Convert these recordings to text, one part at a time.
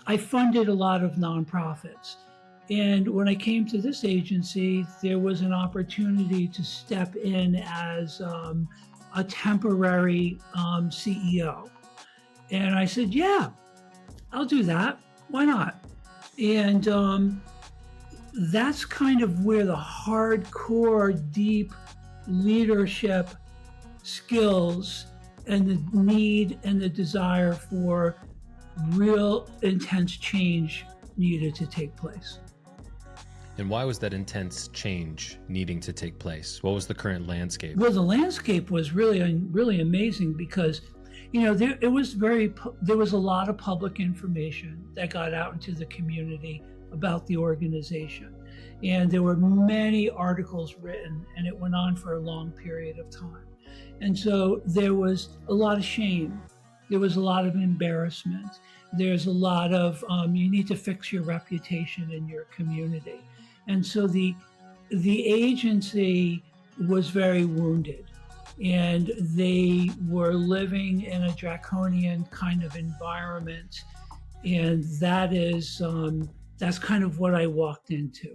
I funded a lot of nonprofits. And when I came to this agency, there was an opportunity to step in as a temporary CEO. And I said, yeah, I'll do that. Why not? And that's kind of where the hardcore, deep leadership skills and the need and the desire for real intense change needed to take place. And why was that intense change needing to take place? What was the current landscape? Well, the landscape was really amazing because, there was a lot of public information that got out into the community about the organization. And there were many articles written, and it went on for a long period of time. And so there was a lot of shame. There was a lot of embarrassment. There's a lot of, you need to fix your reputation in your community. And so the agency was very wounded, and they were living in a draconian kind of environment. And that's kind of what I walked into.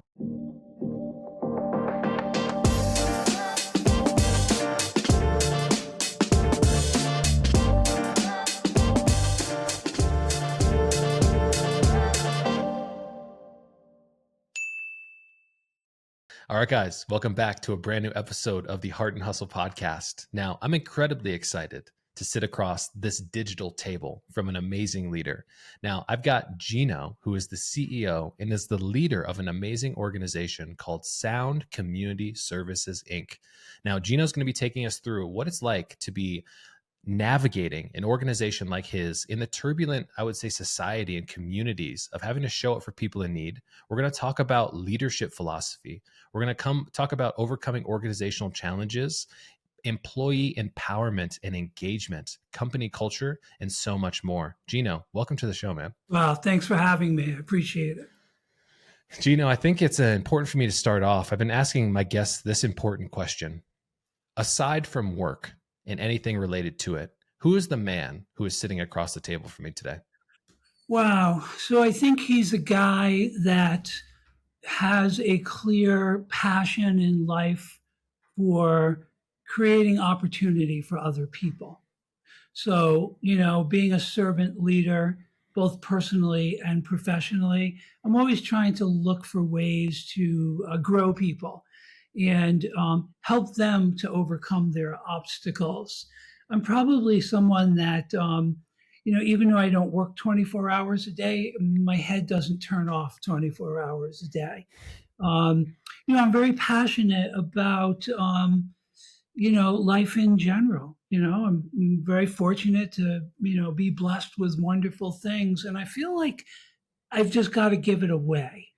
All right, guys, welcome back to a brand new episode of the Hart Hustle podcast. Now, I'm incredibly excited to sit across this digital table from an amazing leader. Now, I've got Gino, who is the CEO and is the leader of an amazing organization called Sound Community Services, Inc. Now, Gino's going to be taking us through what it's like to be navigating an organization like his in the turbulent, I would say, society and communities of having to show up for people in need. We're going to talk about leadership philosophy. We're going to talk about overcoming organizational challenges, employee empowerment and engagement, company culture, and so much more. Gino, welcome to the show, man. Wow, thanks for having me. I appreciate it. Gino, I think it's important for me to start off. I've been asking my guests this important question. Aside from work and anything related to it, who is the man who is sitting across the table from me today? Wow. So I think he's a guy that has a clear passion in life for creating opportunity for other people. So, being a servant leader, both personally and professionally, I'm always trying to look for ways to grow people and help them to overcome their obstacles. I'm probably someone that, even though I don't work 24 hours a day, my head doesn't turn off 24 hours a day. I'm very passionate about, life in general. I'm very fortunate to, be blessed with wonderful things. And I feel like I've just got to give it away.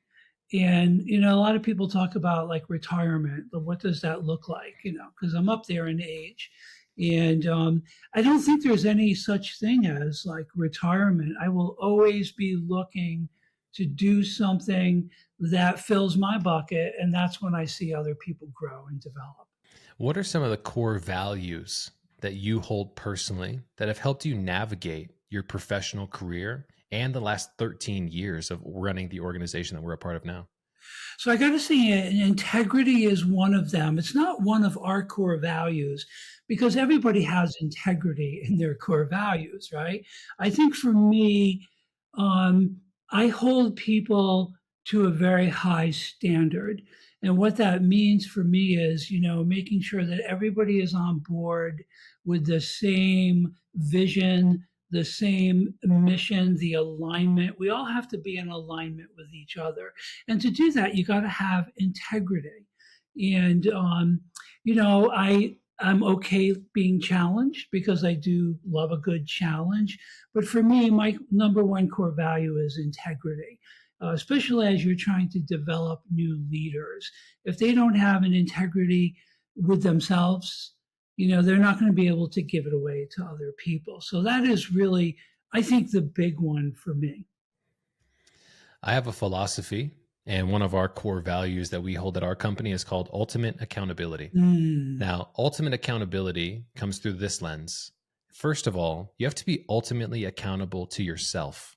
And, a lot of people talk about like retirement, but what does that look like? Because I'm up there in age. And I don't think there's any such thing as like retirement. I will always be looking to do something that fills my bucket. And that's when I see other people grow and develop. What are some of the core values that you hold personally that have helped you navigate your professional career and the last 13 years of running the organization that we're a part of now? So I got to say, integrity is one of them. It's not one of our core values because everybody has integrity in their core values, right? I think for me, I hold people to a very high standard. And what that means for me is, making sure that everybody is on board with the same vision, the same mission, the alignment. We all have to be in alignment with each other. And to do that, you got to have integrity. And, I'm okay being challenged because I do love a good challenge. But for me, my number one core value is integrity. Especially as you're trying to develop new leaders. If they don't have an integrity with themselves, they're not going to be able to give it away to other people. So that is really, I think, the big one for me. I have a philosophy, and one of our core values that we hold at our company is called ultimate accountability. Now, ultimate accountability comes through this lens. First of all, you have to be ultimately accountable to yourself.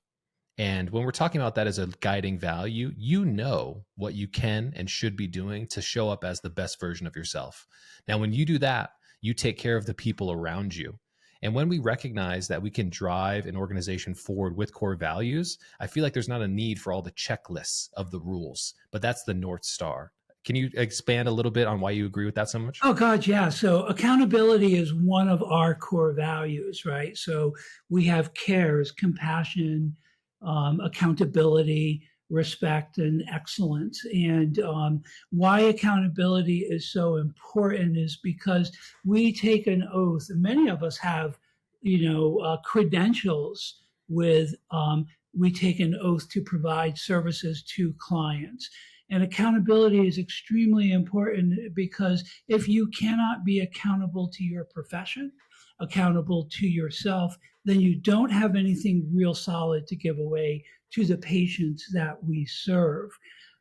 And when we're talking about that as a guiding value, you know what you can and should be doing to show up as the best version of yourself. Now, when you do that, you take care of the people around you. And when we recognize that we can drive an organization forward with core values, I feel like there's not a need for all the checklists of the rules, but that's the North Star. Can you expand a little bit on why you agree with that so much? Oh God, yeah. So accountability is one of our core values, right? So we have cares, compassion, accountability, respect, and excellence. And why accountability is so important is because we take an oath. And many of us have, credentials with. We take an oath to provide services to clients. And accountability is extremely important because if you cannot be accountable to your profession, accountable to yourself, then you don't have anything real solid to give away to the patients that we serve.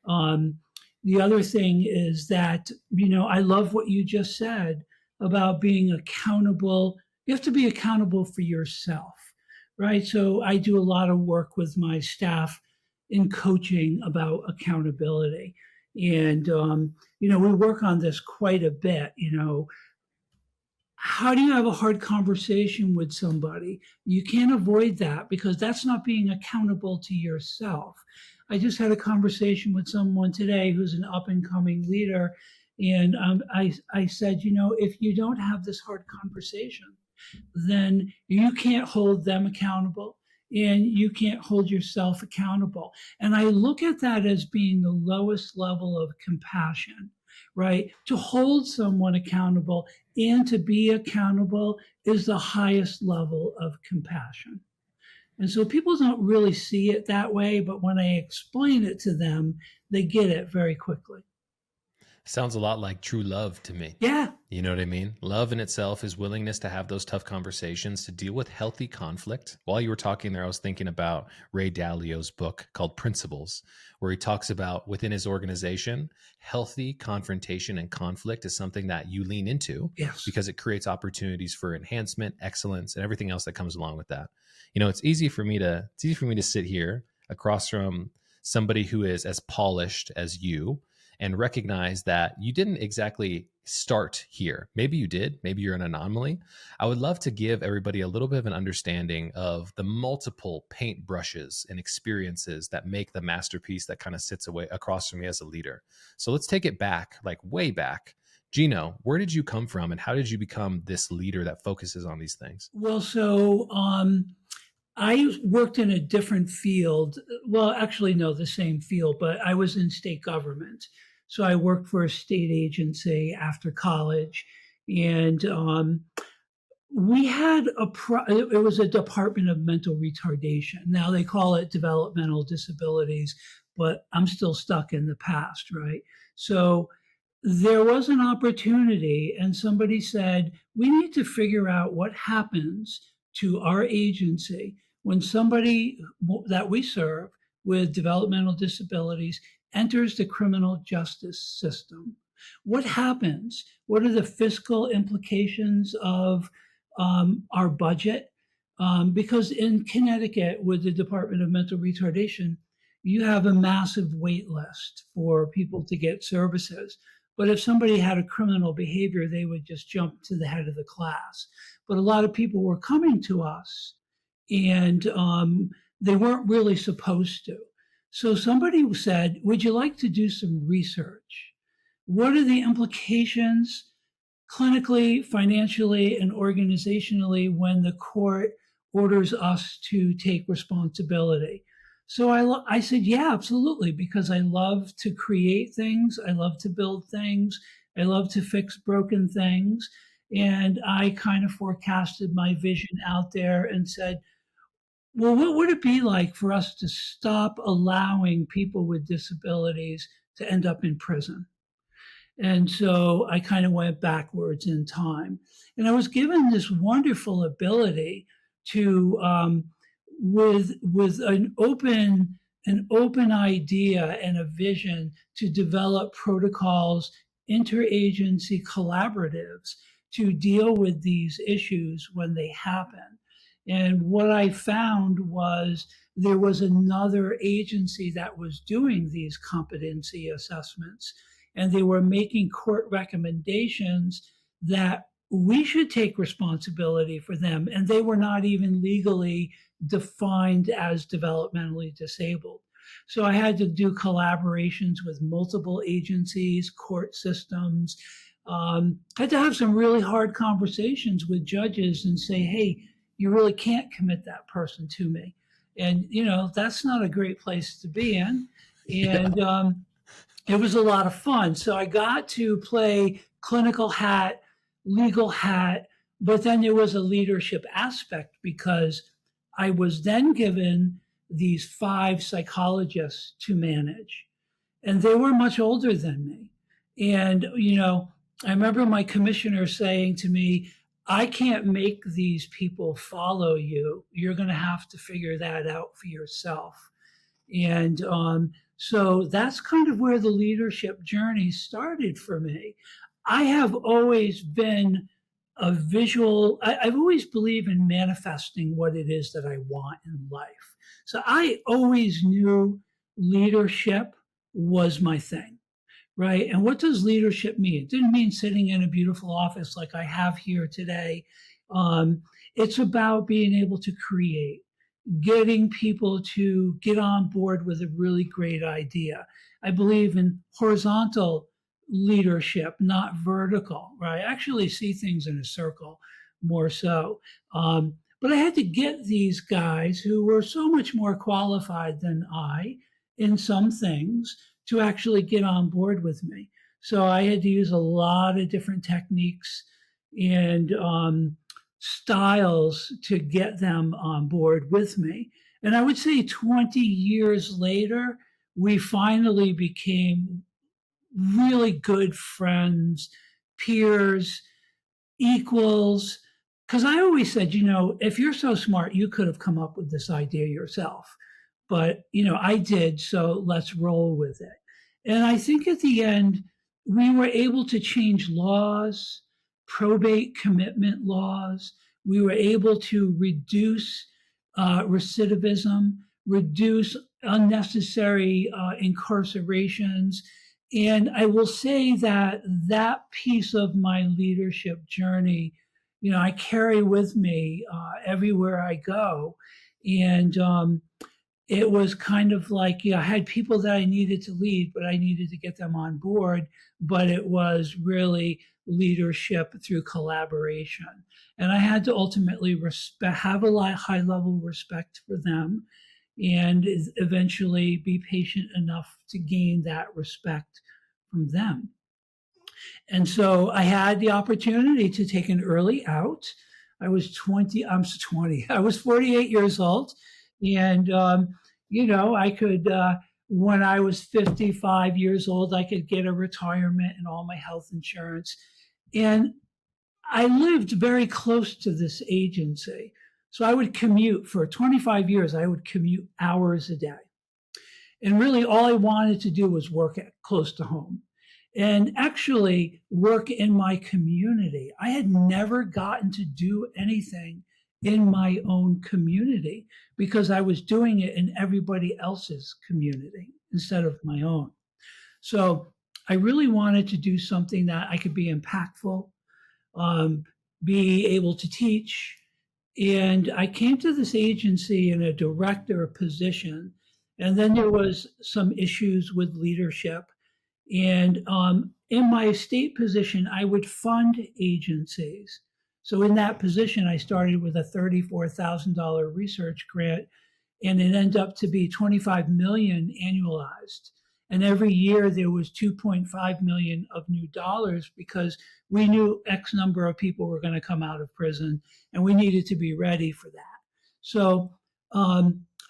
Um, the other thing is that, I love what you just said about being accountable. You have to be accountable for yourself, right? So I do a lot of work with my staff in coaching about accountability. And, we work on this quite a bit. How do you have a hard conversation with somebody? You can't avoid that because that's not being accountable to yourself. I just had a conversation with someone today who's an up and coming leader. And I said, if you don't have this hard conversation, then you can't hold them accountable and you can't hold yourself accountable. And I look at that as being the lowest level of compassion, right? To hold someone accountable and to be accountable is the highest level of compassion. And so people don't really see it that way, but when I explain it to them, they get it very quickly. Sounds a lot like true love to me. Yeah. You know what I mean? Love in itself is willingness to have those tough conversations, to deal with healthy conflict. While you were talking there, I was thinking about Ray Dalio's book called Principles, where he talks about within his organization, healthy confrontation and conflict is something that you lean into. Yes. Because it creates opportunities for enhancement, excellence, and everything else that comes along with that. It's easy for me to sit here across from somebody who is as polished as you and recognize that you didn't exactly start here. Maybe you did. Maybe you're an anomaly. I would love to give everybody a little bit of an understanding of the multiple paint brushes and experiences that make the masterpiece that kind of sits away across from me as a leader. So let's take it back, like way back. Gino, where did you come from and how did you become this leader that focuses on these things? Well, so I worked in a different field. Well, actually, no, the same field, but I was in state government. So I worked for a state agency after college. And we had it was a Department of Mental Retardation. Now they call it developmental disabilities, but I'm still stuck in the past, right? So there was an opportunity, and somebody said, we need to figure out what happens to our agency when somebody that we serve with developmental disabilities enters the criminal justice system. What happens? What are the fiscal implications of our budget? Because in Connecticut, with the Department of Mental Retardation, you have a massive wait list for people to get services. But if somebody had a criminal behavior, they would just jump to the head of the class. But a lot of people were coming to us and they weren't really supposed to. So somebody said, would you like to do some research? What are the implications clinically, financially, and organizationally when the court orders us to take responsibility? So I said, yeah, absolutely, because I love to create things. I love to build things. I love to fix broken things. And I kind of forecasted my vision out there and said, well, what would it be like for us to stop allowing people with disabilities to end up in prison? And so I kind of went backwards in time. And I was given this wonderful ability to, with an open idea and a vision to develop protocols, interagency collaboratives to deal with these issues when they happen. And what I found was there was another agency that was doing these competency assessments, and they were making court recommendations that we should take responsibility for them, and they were not even legally defined as developmentally disabled. So I had to do collaborations with multiple agencies, court systems. I had to have some really hard conversations with judges and say, hey, you really can't commit that person to me. And, that's not a great place to be in. And it was a lot of fun. So I got to play clinical hat, legal hat, but then there was a leadership aspect because I was then given these 5 psychologists to manage, and they were much older than me. And, I remember my commissioner saying to me, I can't make these people follow you. You're going to have to figure that out for yourself. And so that's kind of where the leadership journey started for me. I have always been a visual, I've always believed in manifesting what it is that I want in life. So I always knew leadership was my thing, right? And what does leadership mean? It didn't mean sitting in a beautiful office like I have here today. It's about being able to create, getting people to get on board with a really great idea. I believe in horizontal leadership, not vertical, right? I actually see things in a circle more so. But I had to get these guys who were so much more qualified than I in some things to actually get on board with me. So I had to use a lot of different techniques and styles to get them on board with me. And I would say 20 years later, we finally became really good friends, peers, equals. Because I always said, if you're so smart, you could have come up with this idea yourself. But, I did, so let's roll with it. And I think at the end, we were able to change laws, probate commitment laws. We were able to reduce recidivism, reduce unnecessary incarcerations. And I will say that that piece of my leadership journey, I carry with me everywhere I go. And it was kind of like, I had people that I needed to lead, but I needed to get them on board. But it was really leadership through collaboration. And I had to ultimately have a high level respect for them and eventually be patient enough to gain that respect from them. And so I had the opportunity to take an early out. I was 48 years old. And, I could, when I was 55 years old, I could get a retirement and all my health insurance. And I lived very close to this agency. So I would commute for 25 years, I would commute hours a day. And really all I wanted to do was work close to home and actually work in my community. I had never gotten to do anything in my own community because I was doing it in everybody else's community instead of my own. So I really wanted to do something that I could be impactful, be able to teach. And I came to this agency in a director position. And then there was some issues with leadership. And in my state position, I would fund agencies. So in that position, I started with a $34,000 research grant, and it ended up to be $25 million annualized. And every year there was $2.5 million of new dollars because we knew X number of people were going to come out of prison, and we needed to be ready for that. So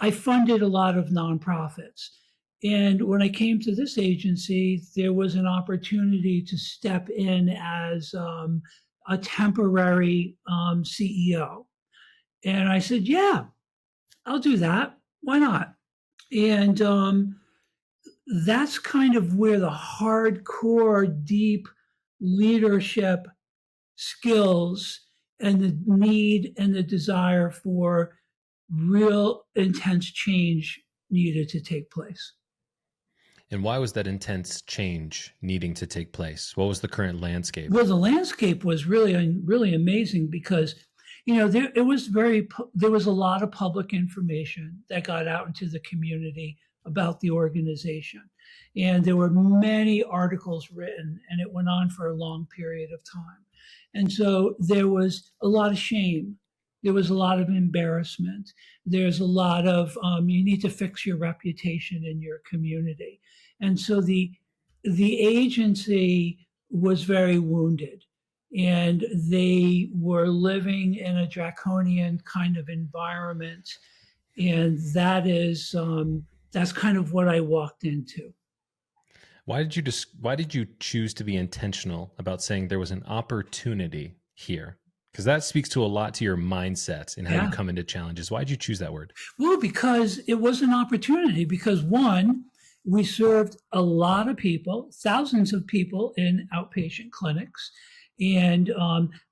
I funded a lot of nonprofits. And when I came to this agency, there was an opportunity to step in as a temporary CEO. And I said, yeah, I'll do that. Why not? And that's kind of where the hardcore, deep leadership skills and the need and the desire for real intense change needed to take place. And why was that intense change needing to take place? What was the current landscape? Well, the landscape was really amazing because, there was a lot of public information that got out into the community about the organization, and there were many articles written, and it went on for a long period of time, and so there was a lot of shame. There was a lot of embarrassment. There's a lot of you need to fix your reputation in your community, and so the agency was very wounded, and they were living in a draconian kind of environment, and that's kind of what I walked into. Why did you choose to be intentional about saying there was an opportunity here? Because that speaks to a lot to your mindset and how you come into challenges. Why did you choose that word? Well, because it was an opportunity. Because one, we served a lot of people, thousands of people in outpatient clinics, and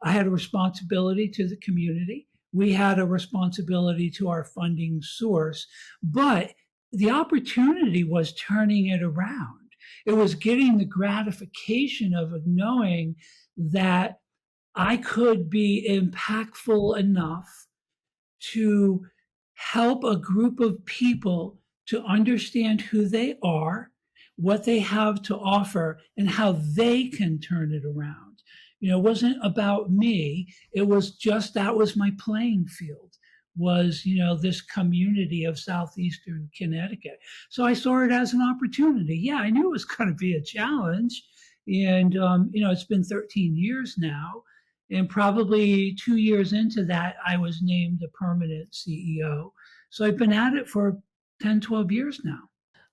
I had a responsibility to the community. We had a responsibility to our funding source, but the opportunity was turning it around. It was getting the gratification of knowing that I could be impactful enough to help a group of people to understand who they are, what they have to offer, and how they can turn it around. It wasn't about me. It was just that was my playing field, was, this community of southeastern Connecticut. So I saw it as an opportunity. Yeah, I knew it was going to be a challenge. And, it's been 13 years now. And probably 2 years into that, I was named the permanent CEO. So I've been at it for 10, 12 years now.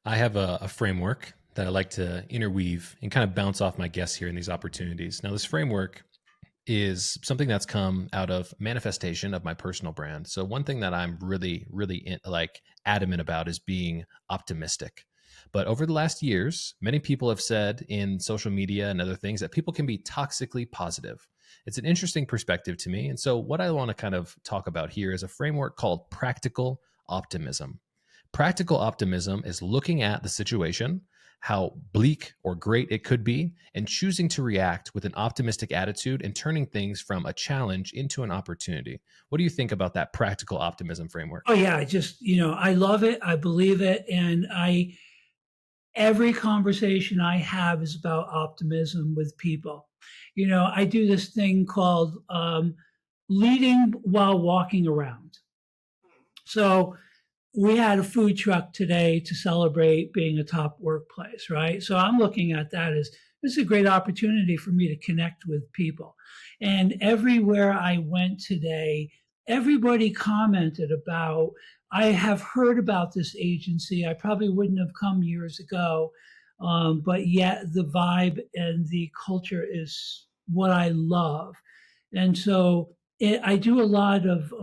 I have a framework that I like to interweave and kind of bounce off my guests here in these opportunities. Now, this framework is something that's come out of manifestation of my personal brand. So one thing that I'm really, really adamant about is being optimistic. But over the last years, many people have said in social media and other things that people can be toxically positive. It's an interesting perspective to me. And so what I want to kind of talk about here is a framework called practical optimism. Practical optimism is looking at the situation, how bleak or great it could be, and choosing to react with an optimistic attitude and turning things from a challenge into an opportunity. What do you think about that practical optimism framework? Oh yeah, I love it. I believe it. And every conversation I have is about optimism with people. I do this thing called leading while walking around. So we had a food truck today to celebrate being a top workplace, right? So I'm looking at that as this is a great opportunity for me to connect with people. And everywhere I went today, everybody commented about, I have heard about this agency. I probably wouldn't have come years ago, but yet the vibe and the culture is what I love. And so I do a lot of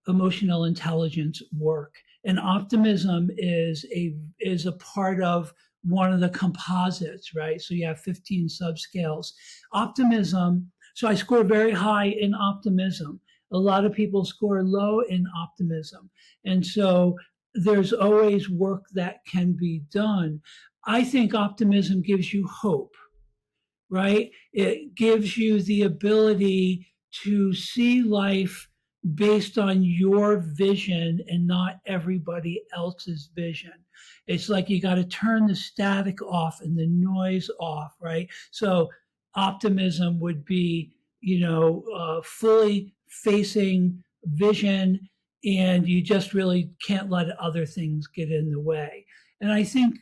emotional intelligence work, and optimism is a part of one of the composites, right? So you have 15 subscales. Optimism. So I score very high in optimism. A lot of people score low in optimism, and so there's always work that can be done. I think optimism gives you hope, right? It gives you the ability to see life based on your vision and not everybody else's vision. It's like you got to turn the static off and the noise off, right? So optimism would be, fully facing vision, and you just really can't let other things get in the way. And I think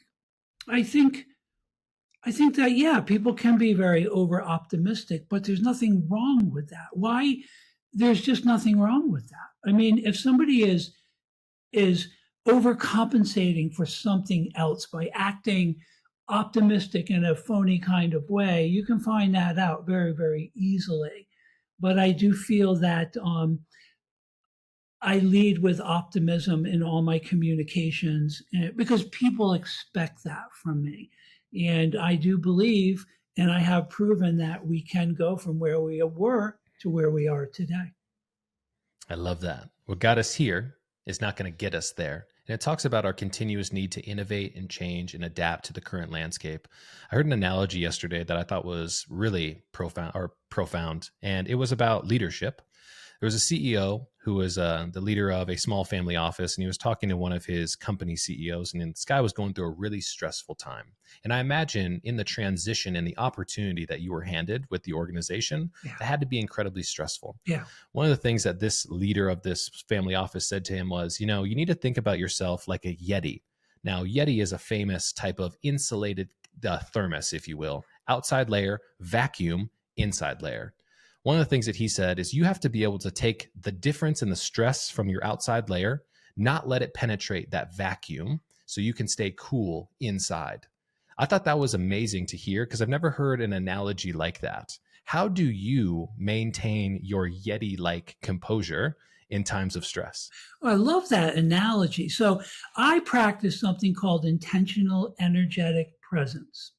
that, yeah, people can be very over optimistic, but there's nothing wrong with that. Why? There's just nothing wrong with that. I mean, if somebody is overcompensating for something else by acting optimistic in a phony kind of way, you can find that out very, very easily. But I do feel that I lead with optimism in all my communications because people expect that from me. And I do believe, and I have proven that we can go from where we were to where we are today. I love that. What got us here is not going to get us there. And it talks about our continuous need to innovate and change and adapt to the current landscape. I heard an analogy yesterday that I thought was really profound, and it was about leadership. There was a CEO who was the leader of a small family office, and he was talking to one of his company CEOs, and this guy was going through a really stressful time. And I imagine in the transition and the opportunity that you were handed with the organization, Yeah. that had to be incredibly stressful. Yeah. One of the things that this leader of this family office said to him was, you need to think about yourself like a Yeti. Now, Yeti is a famous type of insulated thermos, if you will. Outside layer, vacuum, inside layer. One of the things that he said is you have to be able to take the difference in the stress from your outside layer, not let it penetrate that vacuum so you can stay cool inside. I thought that was amazing to hear because I've never heard an analogy like that. How do you maintain your Yeti-like composure in times of stress? I love that analogy. So I practice something called intentional energetic presence.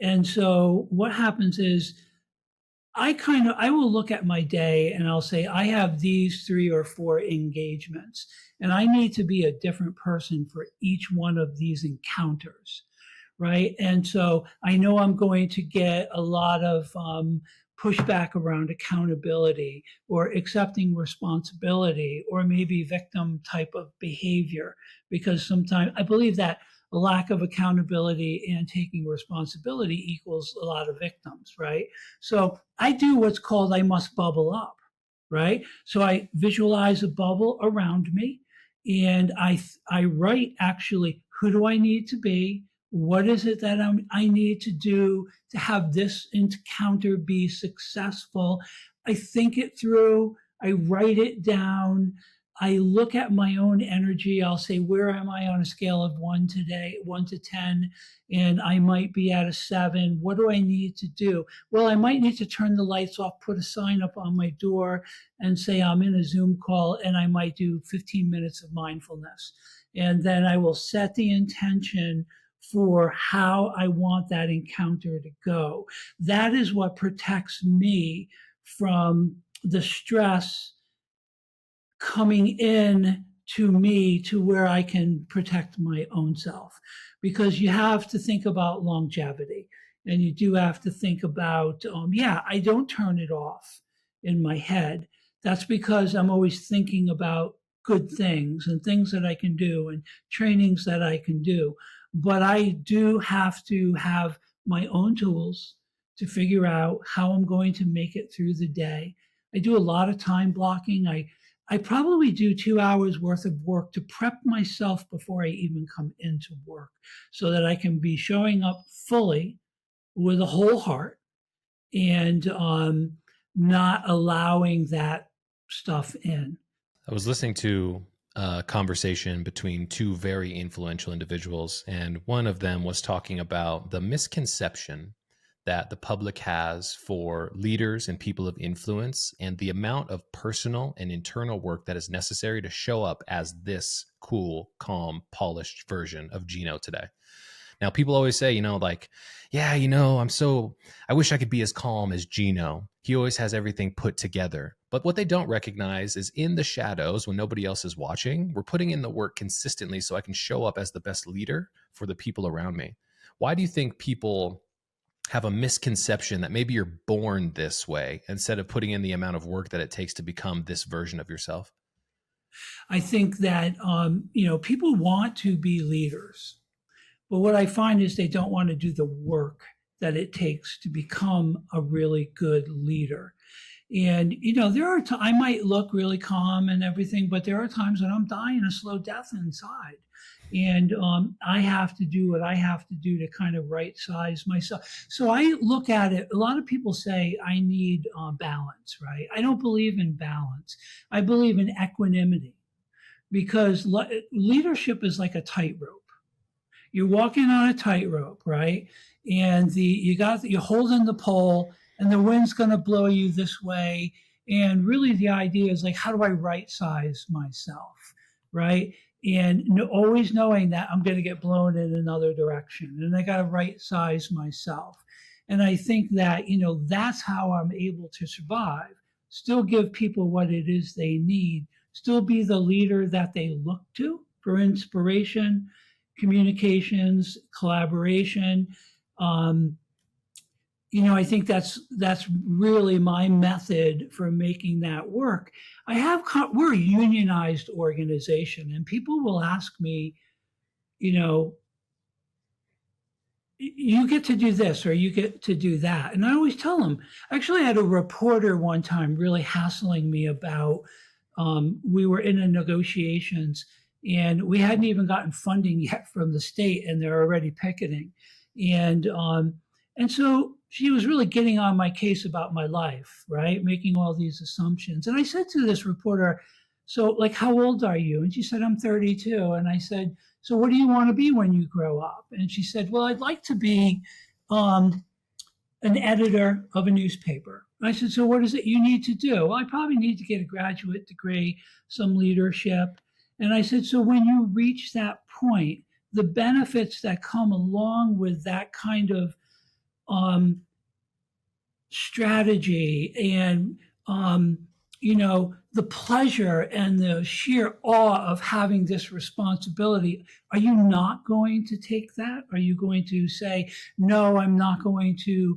And so what happens is I will look at my day and I'll say, I have these 3 or 4 engagements, and I need to be a different person for each one of these encounters. Right. And so I know I'm going to get a lot of pushback around accountability or accepting responsibility or maybe victim type of behavior, because sometimes I believe that a lack of accountability and taking responsibility equals a lot of victims. Right. So I do what's called I must bubble up. Right. So I visualize a bubble around me and I write actually, who do I need to be? What is it that I need to do to have this encounter be successful? I think it through. I write it down. I look at my own energy. I'll say, where am I on a scale of 1 today, 1 to 10? And I might be at a 7. What do I need to do? Well, I might need to turn the lights off, put a sign up on my door and say I'm in a Zoom call, and I might do 15 minutes of mindfulness. And then I will set the intention for how I want that encounter to go. That is what protects me from the stress coming in to me to where I can protect my own self. Because you have to think about longevity and you do have to think about, I don't turn it off in my head. That's because I'm always thinking about good things and things that I can do and trainings that I can do. But I do have to have my own tools to figure out how I'm going to make it through the day. I do a lot of time blocking. I probably do 2 hours worth of work to prep myself before I even come into work so that I can be showing up fully with a whole heart and not allowing that stuff in. I was listening to a conversation between 2 very influential individuals, and one of them was talking about the misconception that the public has for leaders and people of influence and the amount of personal and internal work that is necessary to show up as this cool, calm, polished version of Gino today. Now, people always say, I wish I could be as calm as Gino. He always has everything put together. But what they don't recognize is in the shadows, when nobody else is watching, we're putting in the work consistently so I can show up as the best leader for the people around me. Why do you think people have a misconception that maybe you're born this way instead of putting in the amount of work that it takes to become this version of yourself? I think that, people want to be leaders. But what I find is they don't want to do the work that it takes to become a really good leader. And, there are I might look really calm and everything, but there are times when I'm dying a slow death inside. And I have to do what I have to do to kind of right size myself. So I look at it. A lot of people say I need balance, right? I don't believe in balance. I believe in equanimity because leadership is like a tightrope. You're walking on a tightrope, right? And you're holding the pole, and the wind's going to blow you this way. And really, the idea is like, how do I right size myself, right? And always knowing that I'm going to get blown in another direction, and I got to right size myself. And I think that that's how I'm able to survive, still give people what it is they need still be the leader that they look to for inspiration, communications, collaboration. Um, I think that's really my method for making that work. We're a unionized organization, and people will ask me, you know, you get to do this or you get to do that. And I always tell them, actually, I had a reporter one time really hassling me about, we were in a negotiations and we hadn't even gotten funding yet from the state and they're already picketing. And so she was really getting on my case about my life, right? Making all these assumptions. And I said to this reporter, so like, how old are you? And she said, I'm 32. And I said, so what do you want to be when you grow up? And she said, well, I'd like to be an editor of a newspaper. And I said, so what is it you need to do? Well, I probably need to get a graduate degree, some leadership. And I said, so when you reach that point, the benefits that come along with that kind of strategy and the pleasure and the sheer awe of having this responsibility, are you not going to take that? Are you going to say, no, I'm not going to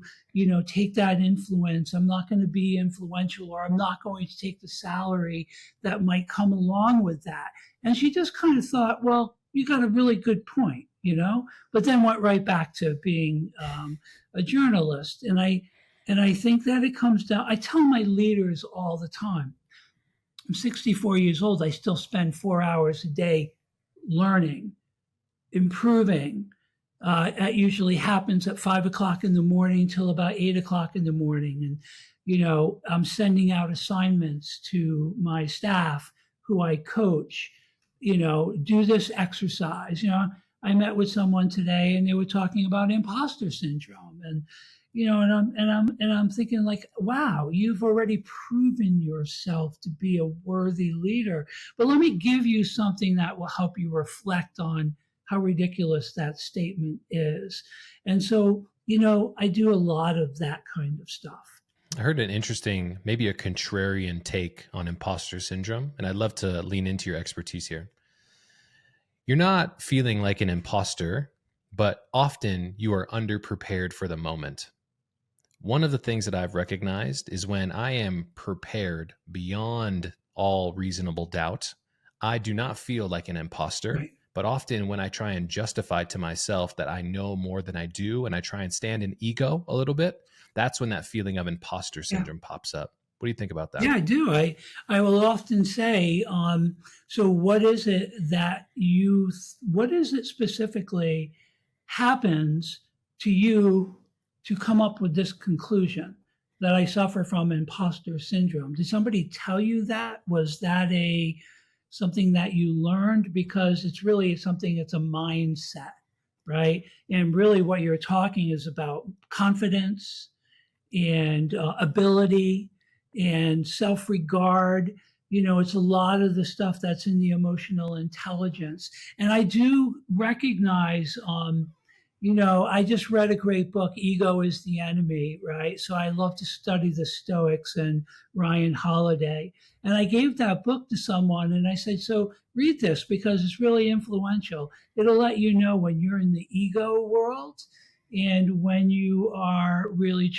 take that influence, I'm not going to be influential, or I'm not going to take the salary that might come along with that? And she just kind of thought, well, you got a really good point, but then went right back to being a journalist. And I think that it comes down, I tell my leaders all the time, I'm 64 years old. I still spend 4 hours a day learning, improving. That usually happens at 5 o'clock in the morning till about 8 o'clock in the morning. And, I'm sending out assignments to my staff who I coach, do this exercise. I met with someone today and they were talking about imposter syndrome, and I'm thinking, like, wow, you've already proven yourself to be a worthy leader, but let me give you something that will help you reflect on how ridiculous that statement is. And so, I do a lot of that kind of stuff. I heard an interesting, maybe a contrarian take on imposter syndrome, and I'd love to lean into your expertise here. You're not feeling like an imposter, but often you are underprepared for the moment. One of the things that I've recognized is when I am prepared beyond all reasonable doubt, I do not feel like an imposter. Right. But often when I try and justify to myself that I know more than I do, and I try and stand in ego a little bit, that's when that feeling of imposter syndrome pops up. What do you think about that? Yeah, I do. I will often say, so what is it specifically happens to you to come up with this conclusion that I suffer from imposter syndrome? Did somebody tell you that? Was that something that you learned? Because it's really something, it's a mindset, right? And really what you're talking is about confidence and ability and self-regard. It's a lot of the stuff that's in the emotional intelligence. And I do recognize, I just read a great book, Ego is the Enemy, right? So I love to study the Stoics and Ryan Holiday. And I gave that book to someone and I said, so read this because it's really influential. It'll let you know when you're in the ego world and when you are really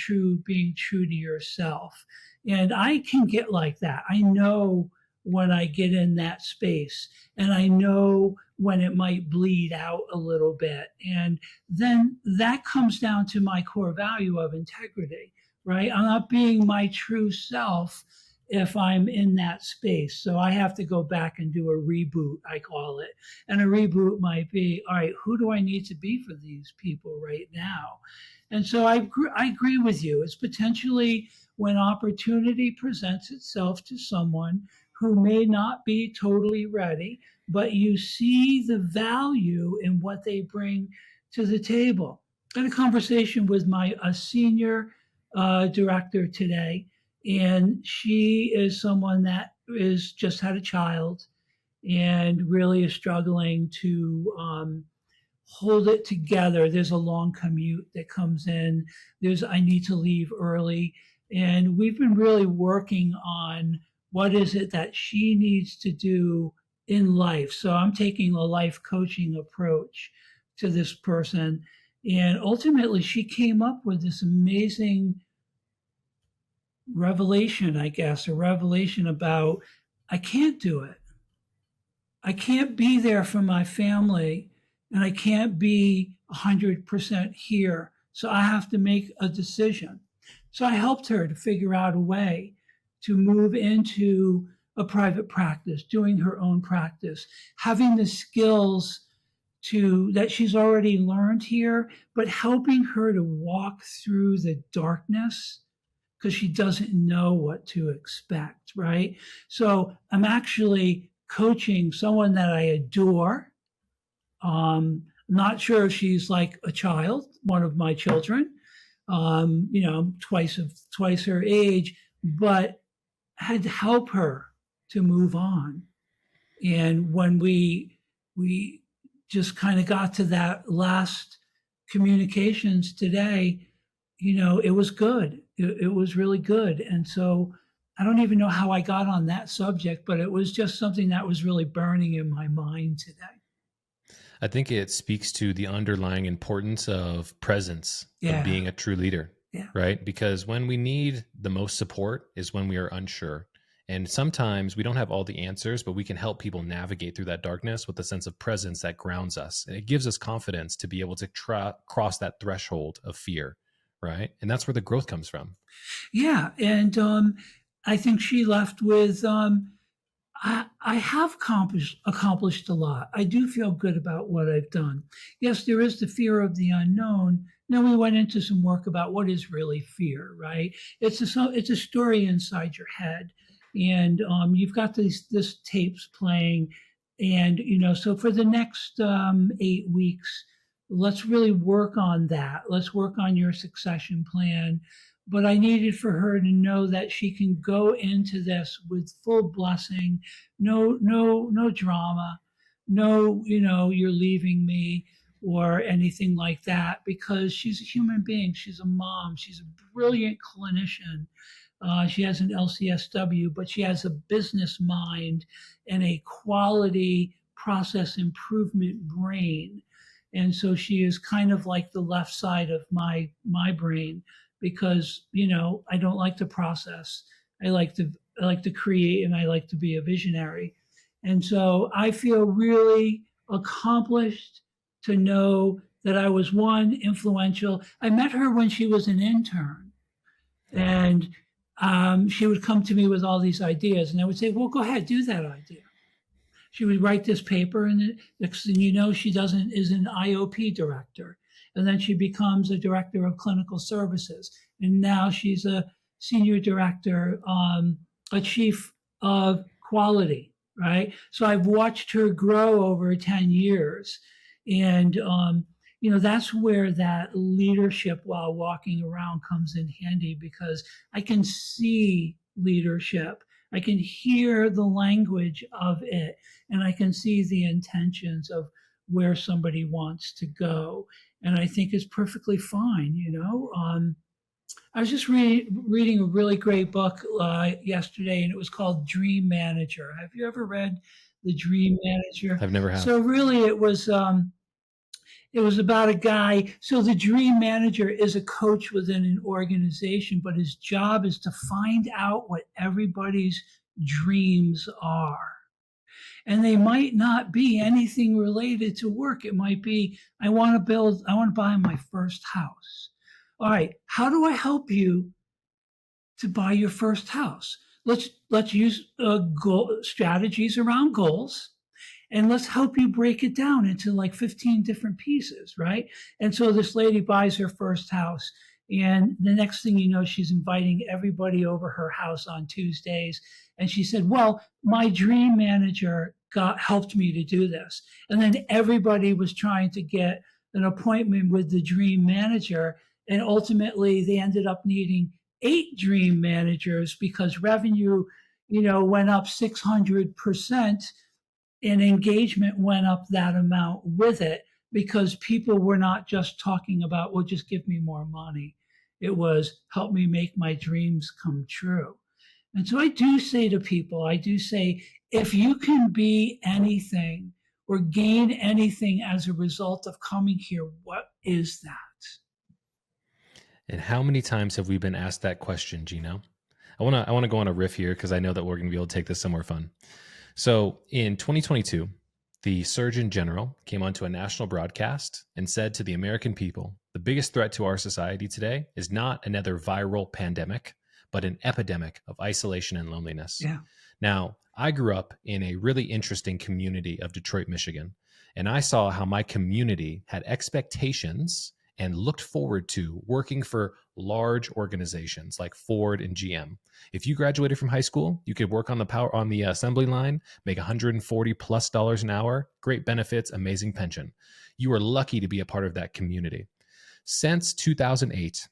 being true to yourself. And I can get like that. I know when I get in that space, and I know when it might bleed out a little bit. And then that comes down to my core value of integrity, right? I'm not being my true self if I'm in that space. So I have to go back and do a reboot, I call it. And a reboot might be, all right, who do I need to be for these people right now? And so I agree with you. It's potentially when opportunity presents itself to someone who may not be totally ready, but you see the value in what they bring to the table. I had a conversation with a senior director today, and she is someone that is just had a child and really is struggling to hold it together. There's a long commute that comes in. I need to leave early. And we've been really working on what is it that she needs to do in life. So I'm taking a life coaching approach to this person. And ultimately, she came up with this amazing revelation, I guess, a revelation about I can't do it. I can't be there for my family and I can't be 100% here. So I have to make a decision. So I helped her to figure out a way to move into a private practice, doing her own practice, having the skills that she's already learned here, but helping her to walk through the darkness because she doesn't know what to expect, right? So I'm actually coaching someone that I adore. Not sure if she's like a child, one of my children, twice her age, but had to help her to move on. And when we just kind of got to that last communications today, it was good. It was really good. And so I don't even know how I got on that subject, but it was just something that was really burning in my mind today. I think it speaks to the underlying importance of presence, Yeah. of being a true leader, Yeah. right? Because when we need the most support is when we are unsure. And sometimes we don't have all the answers, but we can help people navigate through that darkness with a sense of presence that grounds us. And it gives us confidence to be able to cross that threshold of fear, right? And that's where the growth comes from. Yeah. And I think she left with, I have accomplished a lot. I do feel good about what I've done. Yes, there is the fear of the unknown. Then we went into some work about what is really fear, right? It's a story inside your head, and you've got this tapes playing, and so for the next 8 weeks, let's really work on that. Let's work on your succession plan. But I needed for her to know that she can go into this with full blessing, no drama, no, you're leaving me or anything like that, because she's a human being. She's a mom. She's a brilliant clinician. She has an LCSW, but she has a business mind and a quality process improvement brain. And so she is kind of like the left side of my brain, because I don't like to process. I like to create, and I like to be a visionary. And so I feel really accomplished to know that I was one influential. I met her when she was an intern, and she would come to me with all these ideas, and I would say, "Well, go ahead, do that idea." She would write this paper, and next thing you know, she is an IOP director. And then she becomes a director of clinical services. And now she's a senior director, a chief of quality, right? So I've watched her grow over 10 years. And, that's where that leadership while walking around comes in handy, because I can see leadership. I can hear the language of it, and I can see the intentions of where somebody wants to go. And I think it's perfectly fine. I was just reading a really great book yesterday, and it was called Dream Manager. Have you ever read The Dream Manager? I've never had. So really, it was about a guy. So the dream manager is a coach within an organization, but his job is to find out what everybody's dreams are. And they might not be anything related to work. It might be, I want to buy my first house. All right, how do I help you to buy your first house? Let's use strategies around goals. And let's help you break it down into like 15 different pieces, right? And so this lady buys her first house, and the next thing you know, she's inviting everybody over her house on Tuesdays. And she said, well, my dream manager helped me to do this. And then everybody was trying to get an appointment with the dream manager. And ultimately, they ended up needing 8 dream managers, because revenue, went up 600%. And engagement went up that amount with it, because people were not just talking about, well, just give me more money. It was, help me make my dreams come true. And so I do say to people, I do say, if you can be anything or gain anything as a result of coming here, what is that? And how many times have we been asked that question, Gino? I want to go on a riff here because I know that we're going to be able to take this somewhere fun. So in 2022, the Surgeon General came onto a national broadcast and said to the American people, the biggest threat to our society today is not another viral pandemic, but an epidemic of isolation and loneliness. Yeah. Now, I grew up in a really interesting community of Detroit, Michigan, and I saw how my community had expectations and looked forward to working for large organizations like Ford and GM. If you graduated from high school, you could work on the assembly line, make $140+ an hour, great benefits, amazing pension. You were lucky to be a part of that community. Since 2008,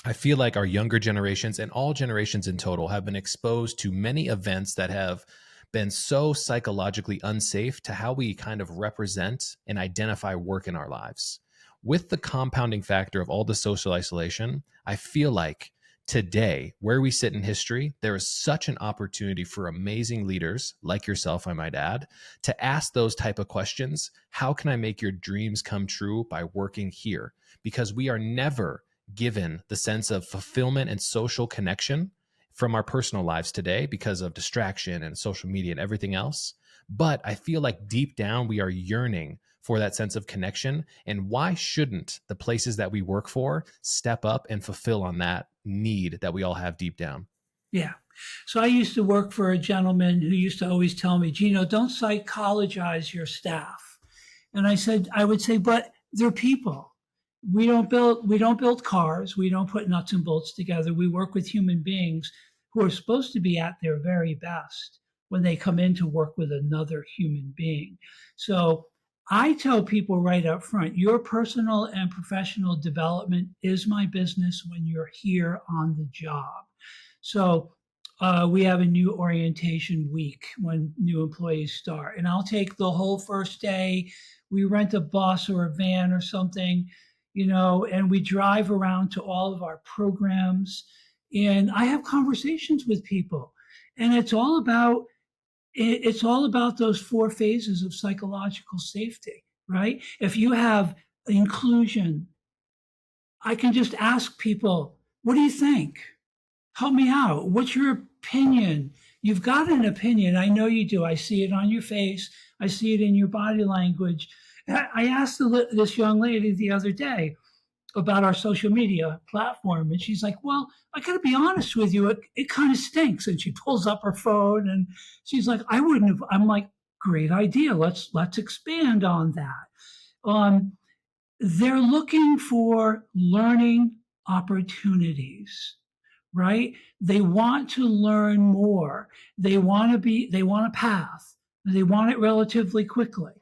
I feel like our younger generations and all generations in total have been exposed to many events that have been so psychologically unsafe to how we kind of represent and identify work in our lives. With the compounding factor of all the social isolation, I feel like today, where we sit in history, there is such an opportunity for amazing leaders like yourself, I might add, to ask those type of questions. How can I make your dreams come true by working here? Because we are never given the sense of fulfillment and social connection from our personal lives today because of distraction and social media and everything else. But I feel like deep down, we are yearning for that sense of connection. And why shouldn't the places that we work for step up and fulfill on that need that we all have deep down? Yeah. So I used to work for a gentleman who used to always tell me, Gino, don't psychologize your staff. And I would say, but they're people. We don't build cars. We don't put nuts and bolts together. We work with human beings who are supposed to be at their very best when they come in to work with another human being. So I tell people right up front, your personal and professional development is my business when you're here on the job. So we have a new orientation week when new employees start, and I'll take the whole first day. We rent a bus or a van or something, and we drive around to all of our programs, and I have conversations with people, and it's all about those four phases of psychological safety, right? If you have inclusion, I can just ask people, what do you think? Help me out. What's your opinion? You've got an opinion. I know you do. I see it on your face. I see it in your body language. I asked this young lady the other day about our social media platform, and she's like, well, I got to be honest with you. It kind of stinks. And she pulls up her phone and she's like, I wouldn't have. I'm like, great idea. Let's expand on that. They're looking for learning opportunities, right? They want to learn more. They want a path. They want it relatively quickly.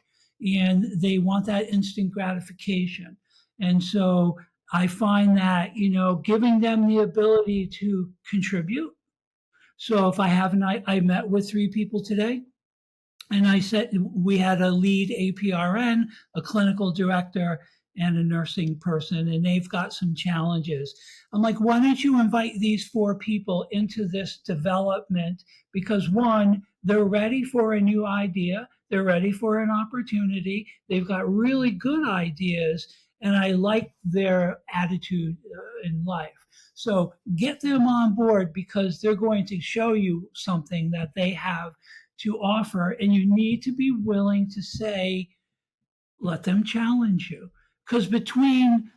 And they want that instant gratification. And so I find that, giving them the ability to contribute. So if I met with 3 people today, and I said, we had a lead APRN, a clinical director, and a nursing person, and they've got some challenges. I'm like, why don't you invite these 4 people into this development? Because one, they're ready for a new idea. They're ready for an opportunity. They've got really good ideas, and I like their attitude in life. So get them on board because they're going to show you something that they have to offer, and you need to be willing to say, let them challenge you. Because between,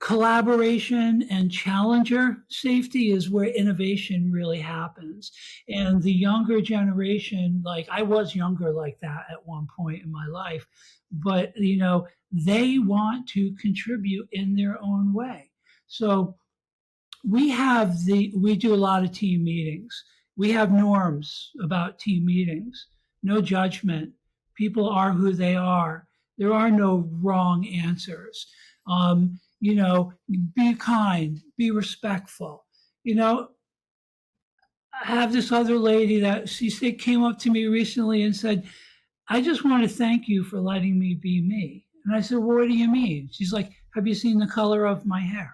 collaboration and challenger safety is where innovation really happens. And the younger generation, like I was younger like that at one point in my life, but, they want to contribute in their own way. So we do a lot of team meetings. We have norms about team meetings. No judgment. People are who they are. There are no wrong answers. Be kind, be respectful. I have this other lady that came up to me recently and said, I just want to thank you for letting me be me. And I said, well, what do you mean? She's like, have you seen the color of my hair?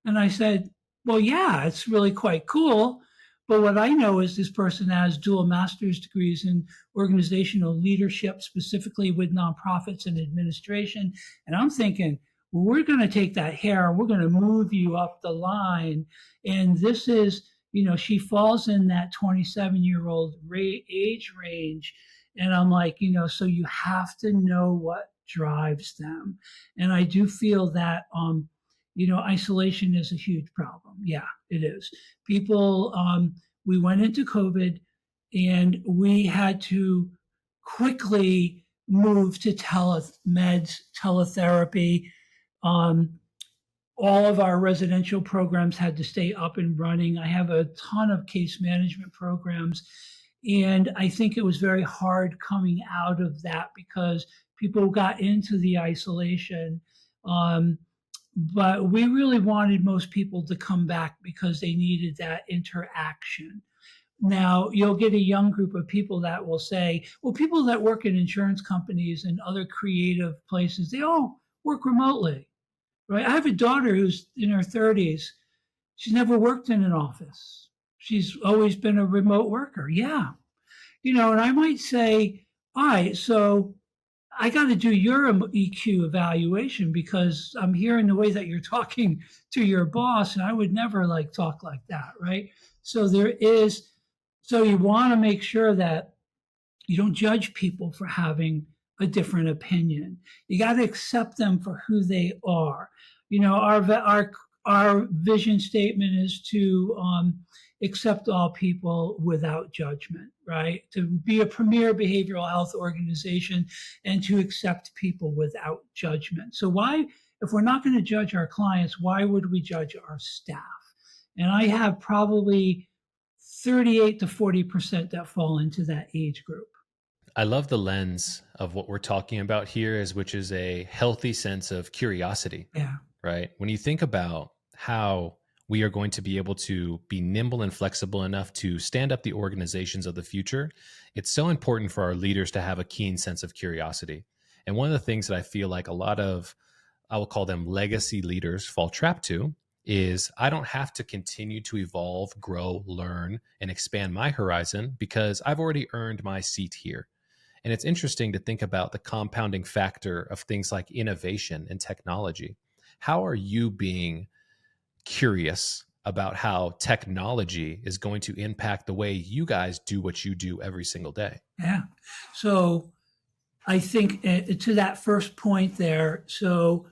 And I said, Well, yeah, it's really quite cool. But what I know is this person has dual master's degrees in organizational leadership, specifically with nonprofits and administration. And I'm thinking, well, we're going to take that hair and we're going to move you up the line. And this is, she falls in that 27-year-old age range. And I'm like, so you have to know what drives them. And I do feel that isolation is a huge problem. Yeah, it is. People, we went into COVID and we had to quickly move to telemeds, teletherapy. Um, all of our residential programs had to stay up and running. I have a ton of case management programs. And I think it was very hard coming out of that because people got into the isolation. Um, but we really wanted most people to come back because they needed that interaction. Now, you'll get a young group of people that will say, well, people that work in insurance companies and other creative places, they all work remotely, right? I have a daughter who's in her 30s. She's never worked in an office. She's always been a remote worker. Yeah. And I might say, all right, so I got to do your EQ evaluation because I'm hearing the way that you're talking to your boss, and I would never talk like that, right? So so you want to make sure that you don't judge people for having a different opinion. You got to accept them for who they are. Our vision statement is to accept all people without judgment, right? To be a premier behavioral health organization and to accept people without judgment. So if we're not going to judge our clients, why would we judge our staff? And I have probably 38 to 40% that fall into that age group. I love the lens of what we're talking about here, which is a healthy sense of curiosity, Yeah. right? When you think about how we are going to be able to be nimble and flexible enough to stand up the organizations of the future, it's so important for our leaders to have a keen sense of curiosity. And one of the things that I feel like a lot of, I will call them legacy leaders, fall trapped to is I don't have to continue to evolve, grow, learn, and expand my horizon because I've already earned my seat here. And it's interesting to think about the compounding factor of things like innovation and technology. How are you being curious about how technology is going to impact the way you guys do what you do every single day? Yeah. So I think to that first point there, so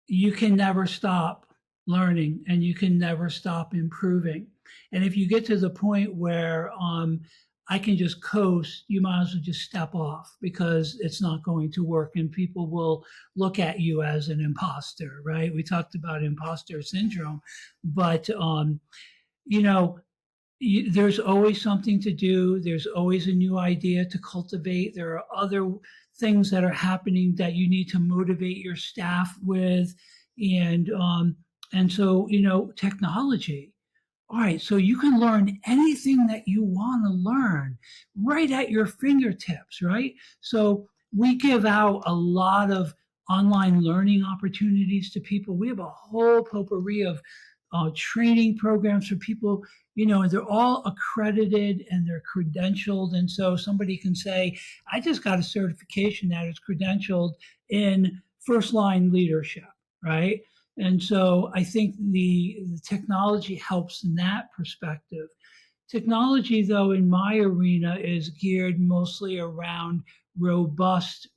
you can never stop learning and you can never stop improving. And if you get to the point where I can just coast, you might as well just step off because it's not going to work and people will look at you as an imposter, right? We talked about imposter syndrome, but there's always something to do. There's always a new idea to cultivate. There are other things that are happening that you need to motivate your staff with. And so, technology. All right, so you can learn anything that you want to learn right at your fingertips, right? So we give out a lot of online learning opportunities to people. We have a whole potpourri of training programs for people, and they're all accredited and they're credentialed. And so somebody can say, I just got a certification that is credentialed in first line leadership, right? And so I think the technology helps in that perspective. Technology, though, in my arena is geared mostly around robust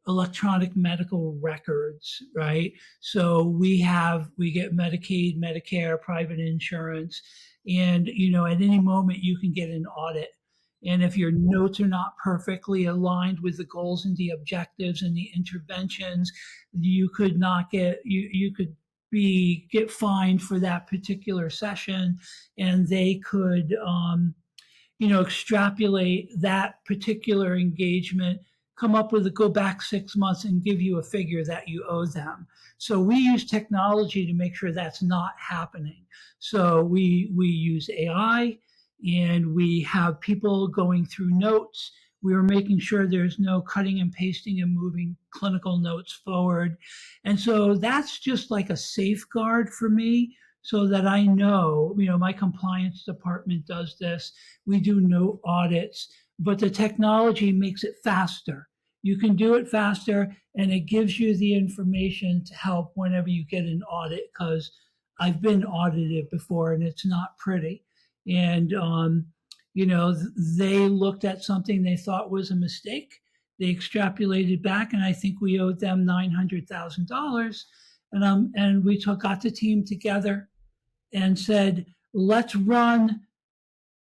electronic medical records, right? So we get Medicaid, Medicare, private insurance, and at any moment you can get an audit. And if your notes are not perfectly aligned with the goals and the objectives and the interventions, you could not you could get fined for that particular session, and they could extrapolate that particular engagement, come up with go back 6 months and give you a figure that you owe them. So we use technology to make sure that's not happening. So we use AI and we have people going through notes. We are making sure there's no cutting and pasting and moving clinical notes forward. And so that's just like a safeguard for me so that I know, my compliance department does this. We do no audits, but the technology makes it faster. You can do it faster, and it gives you the information to help whenever you get an audit, because I've been audited before and it's not pretty. And, they looked at something they thought was a mistake. They extrapolated back, and I think we owed them $900,000. And we got the team together and said, let's run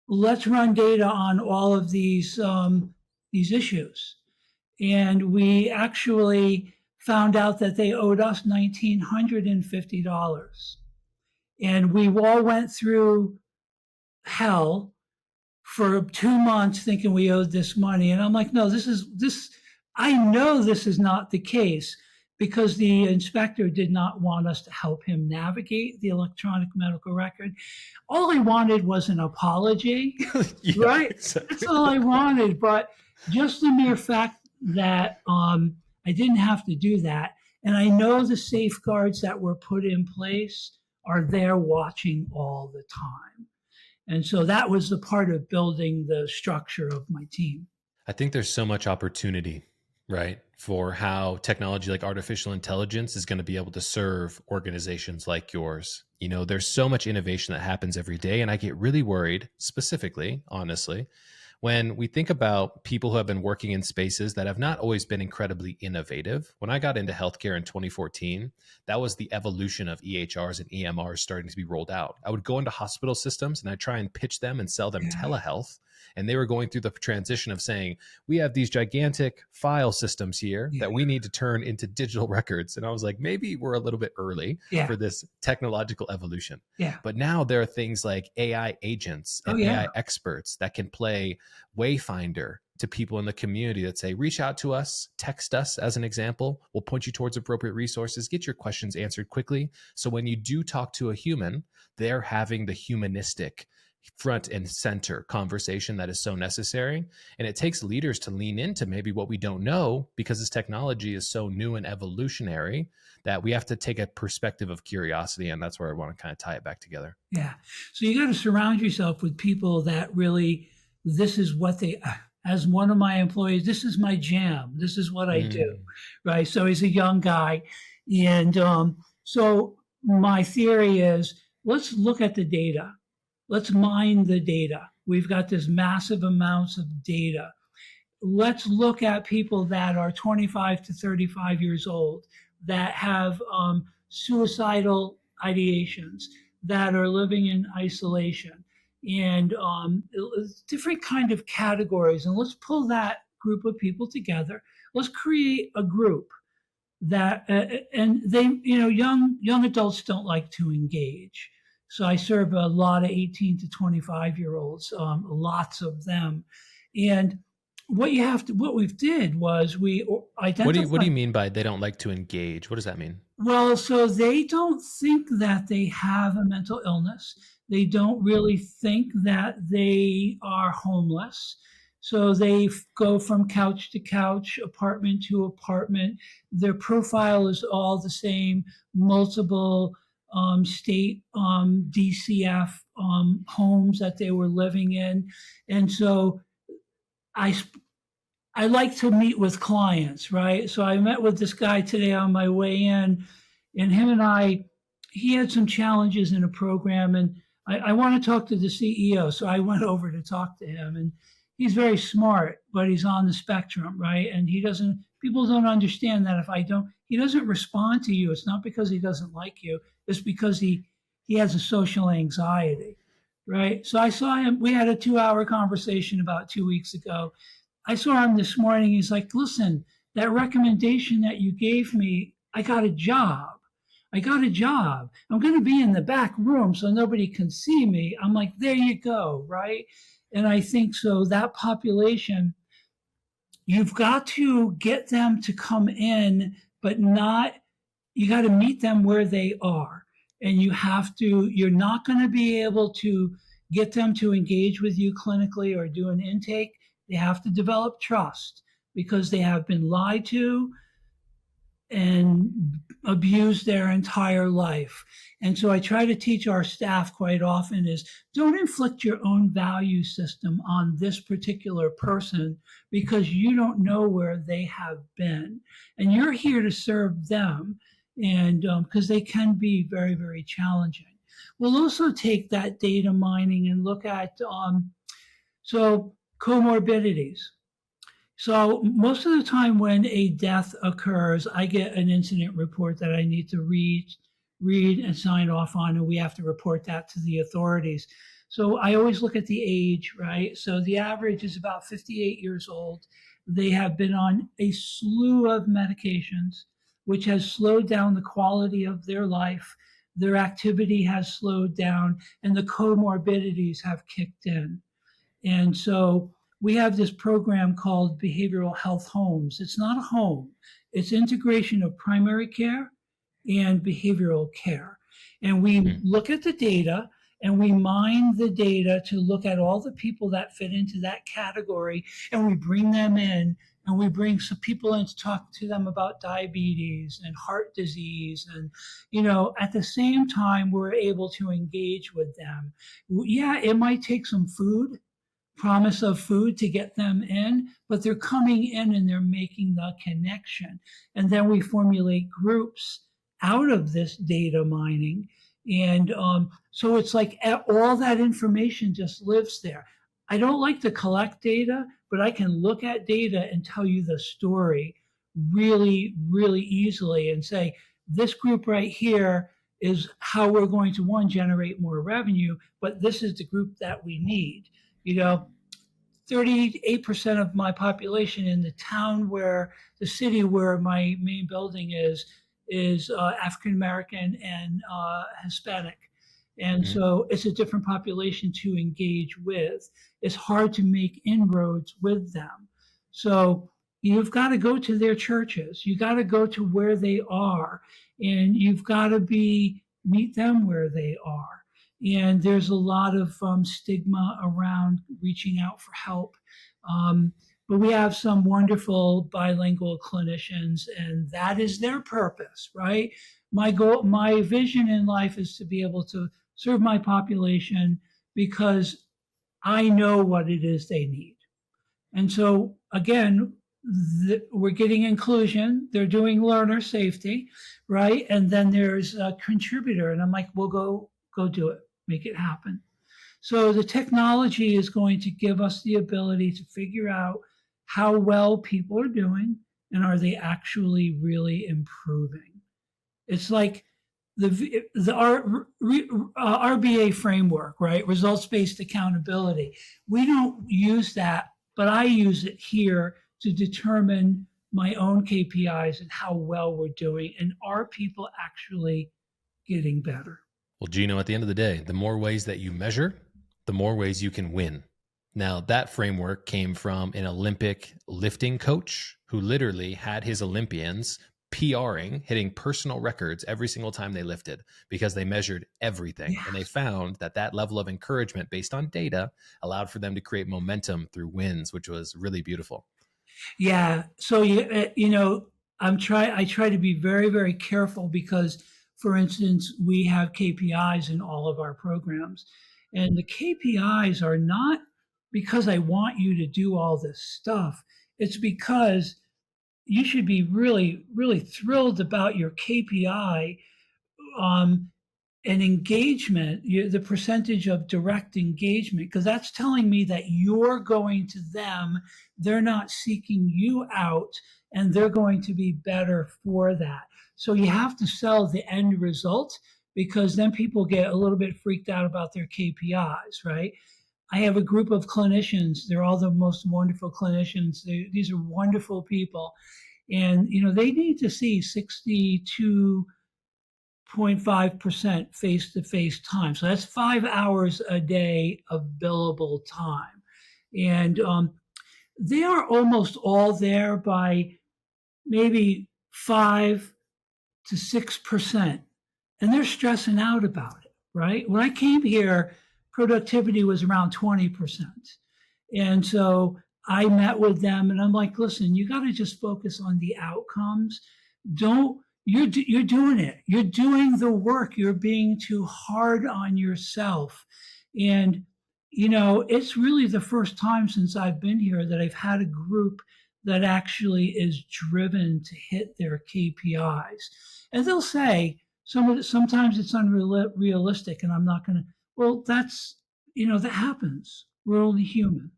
data on all of these issues. And we actually found out that they owed us $1,950. And we all went through hell for 2 months thinking we owed this money. And I'm like, no, I know this is not the case, because the inspector did not want us to help him navigate the electronic medical record. All I wanted was an apology, Yeah, right? exactly. That's all I wanted. But just the mere fact that I didn't have to do that, and I know the safeguards that were put in place are there watching all the time. And so that was the part of building the structure of my team. I think there's so much opportunity, right, for how technology like artificial intelligence is going to be able to serve organizations like yours. There's so much innovation that happens every day, and I get really worried, specifically, honestly, when we think about people who have been working in spaces that have not always been incredibly innovative. When I got into healthcare in 2014, that was the evolution of EHRs and EMRs starting to be rolled out. I would go into hospital systems and I'd try and pitch them and sell them telehealth. And they were going through the transition of saying, we have these gigantic file systems here that we need to turn into digital records. And I was like, maybe we're a little bit early for this technological evolution. Yeah. But now there are things like AI agents and AI experts that can play Wayfinder to people in the community that say, reach out to us, text us as an example. We'll point you towards appropriate resources, get your questions answered quickly. So when you do talk to a human, they're having the humanistic front and center conversation that is so necessary. And it takes leaders to lean into maybe what we don't know, because this technology is so new and evolutionary that we have to take a perspective of curiosity. And that's where I want to kind of tie it back together. Yeah. So you got to surround yourself with people that really, this is what they, as one of my employees, this is my jam. This is what I do. Right. So he's a young guy. And so my theory is, let's look at the data. Let's mine the data. We've got this massive amounts of data. Let's look at people that are 25 to 35 years old, that have suicidal ideations, that are living in isolation, and different kind of categories. And let's pull that group of people together. Let's create a group that, and they, young adults don't like to engage. So I serve a lot of 18 to 25-year-olds, lots of them. And what we did was we identified. What do you mean by they don't like to engage? What does that mean? Well, so they don't think that they have a mental illness. They don't really think that they are homeless. So they go from couch to couch, apartment to apartment. Their profile is all the same, multiple state DCF homes that they were living in. And so I like to meet with clients, right? So I met with this guy today on my way in, and him and he had some challenges in a program, and I want to talk to the CEO. So I went over to talk to him, and he's very smart, but he's on the spectrum, right? And people don't understand that he doesn't respond to you. It's not because he doesn't like you. It's because he has a social anxiety, right? So I saw him, we had a 2-hour conversation about 2 weeks ago. I saw him this morning. He's like, listen, that recommendation that you gave me, I got a job. I'm going to be in the back room so nobody can see me. I'm like, there you go, right? And I think so that population, you've got to get them to come in, but you got to meet them where they are. And you're not going to be able to get them to engage with you clinically or do an intake. They have to develop trust because they have been lied to. and abused their entire life. And so I try to teach our staff quite often is don't inflict your own value system on this particular person because you don't know where they have been. And you're here to serve them, and because they can be very, very challenging. We'll also take that data mining and look at so comorbidities. So most of the time when a death occurs, I get an incident report that I need to read and sign off on, and we have to report that to the authorities. So I always look at the age, right? So the average is about 58 years old. They have been on a slew of medications, which has slowed down the quality of their life. Their activity has slowed down, and the comorbidities have kicked in. And so we have this program called Behavioral Health Homes. It's not a home, it's integration of primary care and behavioral care. And we look at the data and we mine the data to look at all the people that fit into that category, and we bring them in and we bring some people in to talk to them about diabetes and heart disease. And, at the same time, we're able to engage with them. Yeah, it might take some promise of food to get them in, but they're coming in and they're making the connection. And then we formulate groups out of this data mining. And so it's like all that information just lives there. I don't like to collect data, but I can look at data and tell you the story really, really easily and say, this group right here is how we're going to, one, generate more revenue, but this is the group that we need. 38% of my population in the city where my main building is African American and Hispanic. And so it's a different population to engage with. It's hard to make inroads with them. So you've got to go to their churches. You got to go to where they are, and you've got to meet them where they are. And there's a lot of stigma around reaching out for help. But we have some wonderful bilingual clinicians, and that is their purpose, right? My vision in life is to be able to serve my population because I know what it is they need. And so, again, we're getting inclusion. They're doing learner safety, right? And then there's a contributor, and I'm like, well, go do it. Make it happen. So the technology is going to give us the ability to figure out how well people are doing and are they actually really improving. It's like the RBA framework, right? Results-based accountability. We don't use that, but I use it here to determine my own KPIs and how well we're doing, and are people actually getting better. Well, Gino, at the end of the day, the more ways that you measure, the more ways you can win. Now, that framework came from an Olympic lifting coach who literally had his Olympians PRing, hitting personal records every single time they lifted because they measured everything. Yes. And they found that level of encouragement based on data allowed for them to create momentum through wins, which was really beautiful. Yeah. So, I try to be very, very careful because, for instance, we have KPIs in all of our programs, and the KPIs are not because I want you to do all this stuff. It's because you should be really, really thrilled about your KPI and engagement, the percentage of direct engagement, because that's telling me that you're going to them. They're not seeking you out, and they're going to be better for that. So you have to sell the end result, because then people get a little bit freaked out about their KPIs, right? I have a group of clinicians. They're all the most wonderful clinicians. These are wonderful people. And, they need to see 62.5% face-to-face time. So that's 5 hours a day of billable time. And they are almost all there by maybe 5 to 6%. And they're stressing out about it, right? When I came here, productivity was around 20%. And so I met with them and I'm like, listen, you got to just focus on the outcomes. don't, you're doing it. You're doing the work. You're being too hard on yourself. And, it's really the first time since I've been here that I've had a group that actually is driven to hit their KPIs. And they'll say, sometimes it's unrealistic and I'm not going to, well, that happens. We're only human.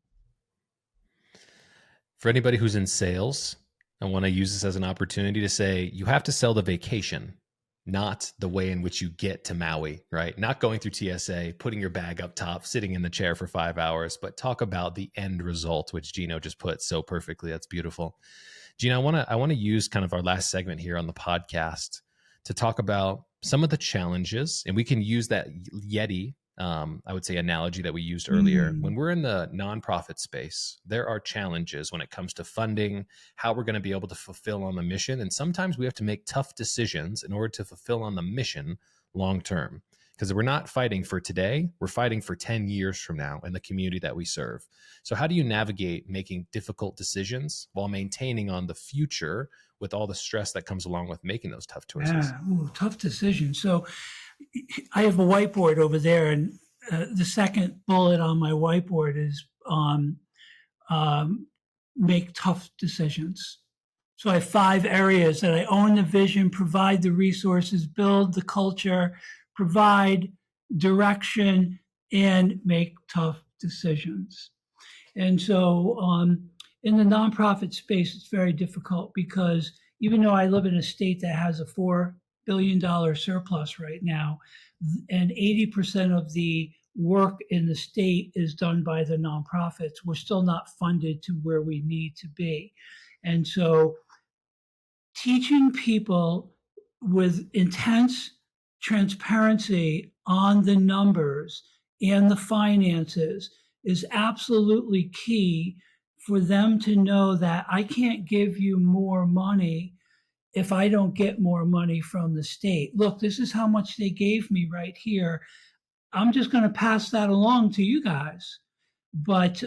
For anybody who's in sales, I want to use this as an opportunity to say you have to sell the vacation, not the way in which you get to Maui, right? Not going through TSA, putting your bag up top, sitting in the chair for 5 hours, but talk about the end result, which Gino just put so perfectly. That's beautiful. Gino, I want to use kind of our last segment here on the podcast to talk about some of the challenges, and we can use that Yeti, I would say, analogy that we used earlier. When we're in the nonprofit space, there are challenges when it comes to funding, how we're going to be able to fulfill on the mission. And sometimes we have to make tough decisions in order to fulfill on the mission long term. Because we're not fighting for today, we're fighting for 10 years from now in the community that we serve. So how do you navigate making difficult decisions while maintaining on the future with all the stress that comes along with making those tough choices? Yeah, tough decisions. So I have a whiteboard over there, and the second bullet on my whiteboard is make tough decisions. So I have 5 areas that I own the vision, provide the resources, build the culture, provide direction, and make tough decisions. And so in the nonprofit space, it's very difficult because even though I live in a state that has a $4 billion surplus right now, and 80% of the work in the state is done by the nonprofits, we're still not funded to where we need to be. And so teaching people with intense transparency on the numbers and the finances is absolutely key for them to know that I can't give you more money if I don't get more money from the state. Look, this is how much they gave me right here. I'm just going to pass that along to you guys. But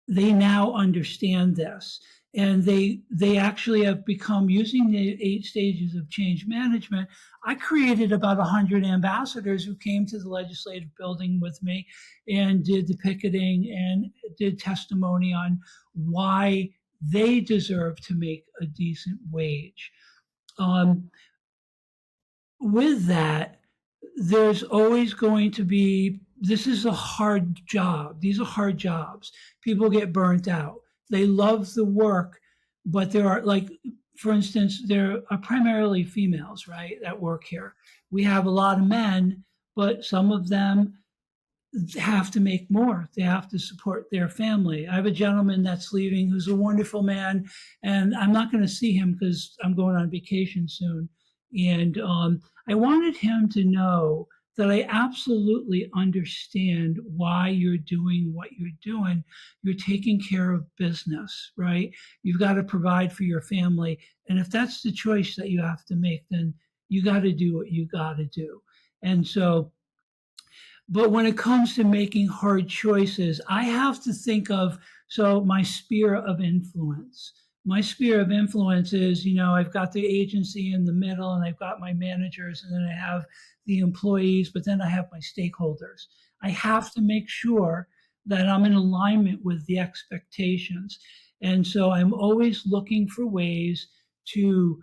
they now understand this. And they actually have become, using the 8 stages of change management. I created about 100 ambassadors who came to the legislative building with me and did the picketing and did testimony on why they deserve to make a decent wage. With that, there's always going to be, this is a hard job. These are hard jobs. People get burnt out. They love the work, but there are, like, for instance, there are primarily females, right, that work here. We have a lot of men, but some of them have to make more. They have to support their family. I have a gentleman that's leaving who's a wonderful man, and I'm not going to see him because I'm going on vacation soon. And I wanted him to know that I absolutely understand why you're doing what you're doing. You're taking care of business, right? You've got to provide for your family. And if that's the choice that you have to make, then you got to do what you got to do. And so, but when it comes to making hard choices, I have to think of, so my sphere of influence. My sphere of influence is, I've got the agency in the middle, and I've got my managers, and then I have the employees, but then I have my stakeholders. I have to make sure that I'm in alignment with the expectations. And so I'm always looking for ways to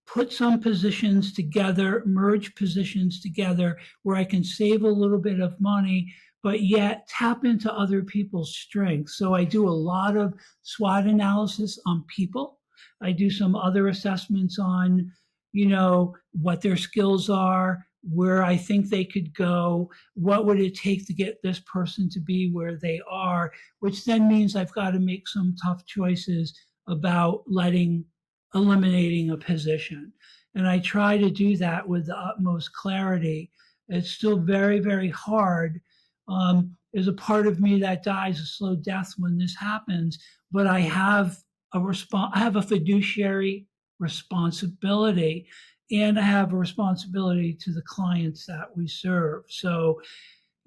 put some positions together, merge positions together where I can save a little bit of money, but yet tap into other people's strengths. So I do a lot of SWOT analysis on people. I do some other assessments on, what their skills are, where I think they could go, what would it take to get this person to be where they are, which then means I've got to make some tough choices about eliminating a position. And I try to do that with the utmost clarity. It's still very, very hard. There's a part of me that dies a slow death when this happens, but I have a fiduciary responsibility, and I have a responsibility to the clients that we serve. So,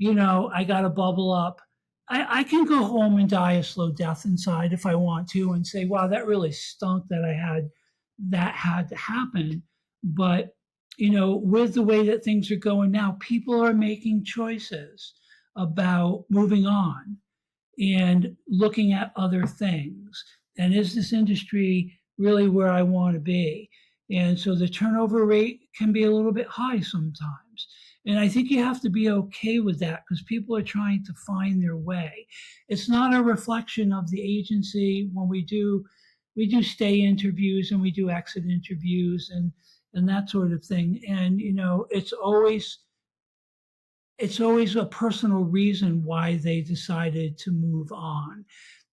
I got to bubble up. I can go home and die a slow death inside if I want to and say, wow, that really stunk that I had that had to happen. But, with the way that things are going now, people are making choices about moving on and looking at other things. And is this industry really where I want to be? And so the turnover rate can be a little bit high sometimes. And I think you have to be okay with that because people are trying to find their way. It's not a reflection of the agency when we do stay interviews and we do exit interviews and that sort of thing. And it's always a personal reason why they decided to move on.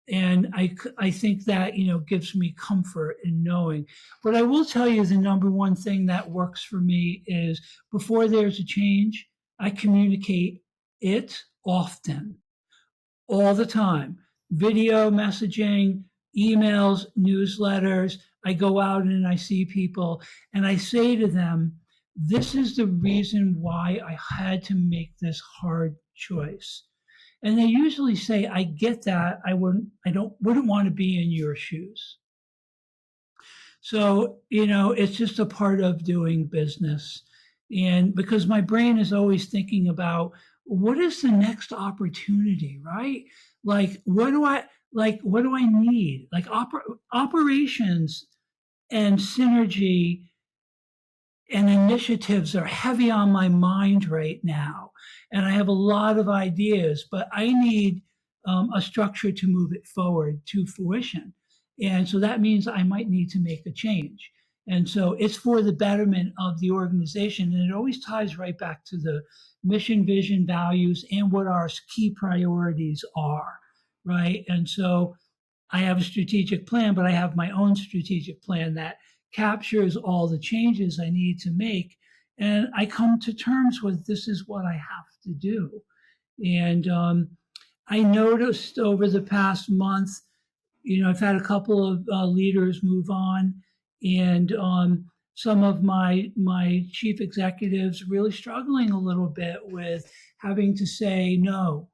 And I think that, gives me comfort in knowing. But I will tell you the number one thing that works for me is before there's a change, I communicate it often, all the time. Video messaging, emails, newsletters. I go out and I see people and I say to them, this is the reason why I had to make this hard choice. And they usually say, I get that. I wouldn't want to be in your shoes. So, it's just a part of doing business. And because my brain is always thinking about what is the next opportunity, right? What do I need? Like operations and synergy and initiatives are heavy on my mind right now. And I have a lot of ideas, but I need a structure to move it forward to fruition. And so that means I might need to make a change. And so it's for the betterment of the organization. And it always ties right back to the mission, vision, values, and what our key priorities are, right? And so I have a strategic plan, but I have my own strategic plan that captures all the changes I need to make. And I come to terms with this is what I have to do. And I noticed over the past month, I've had a couple of leaders move on, and some of my chief executives really struggling a little bit with having to say no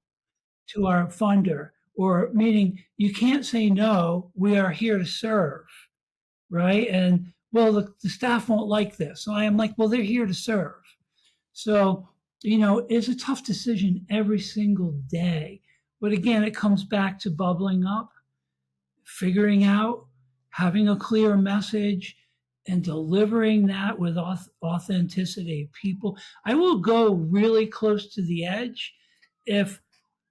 to our funder, or meaning you can't say no, we are here to serve, right? And well, the staff won't like this. So I am like, well, they're here to serve. So, it's a tough decision every single day. But again, it comes back to bubbling up, figuring out, having a clear message, and delivering that with authenticity. I will go really close to the edge if,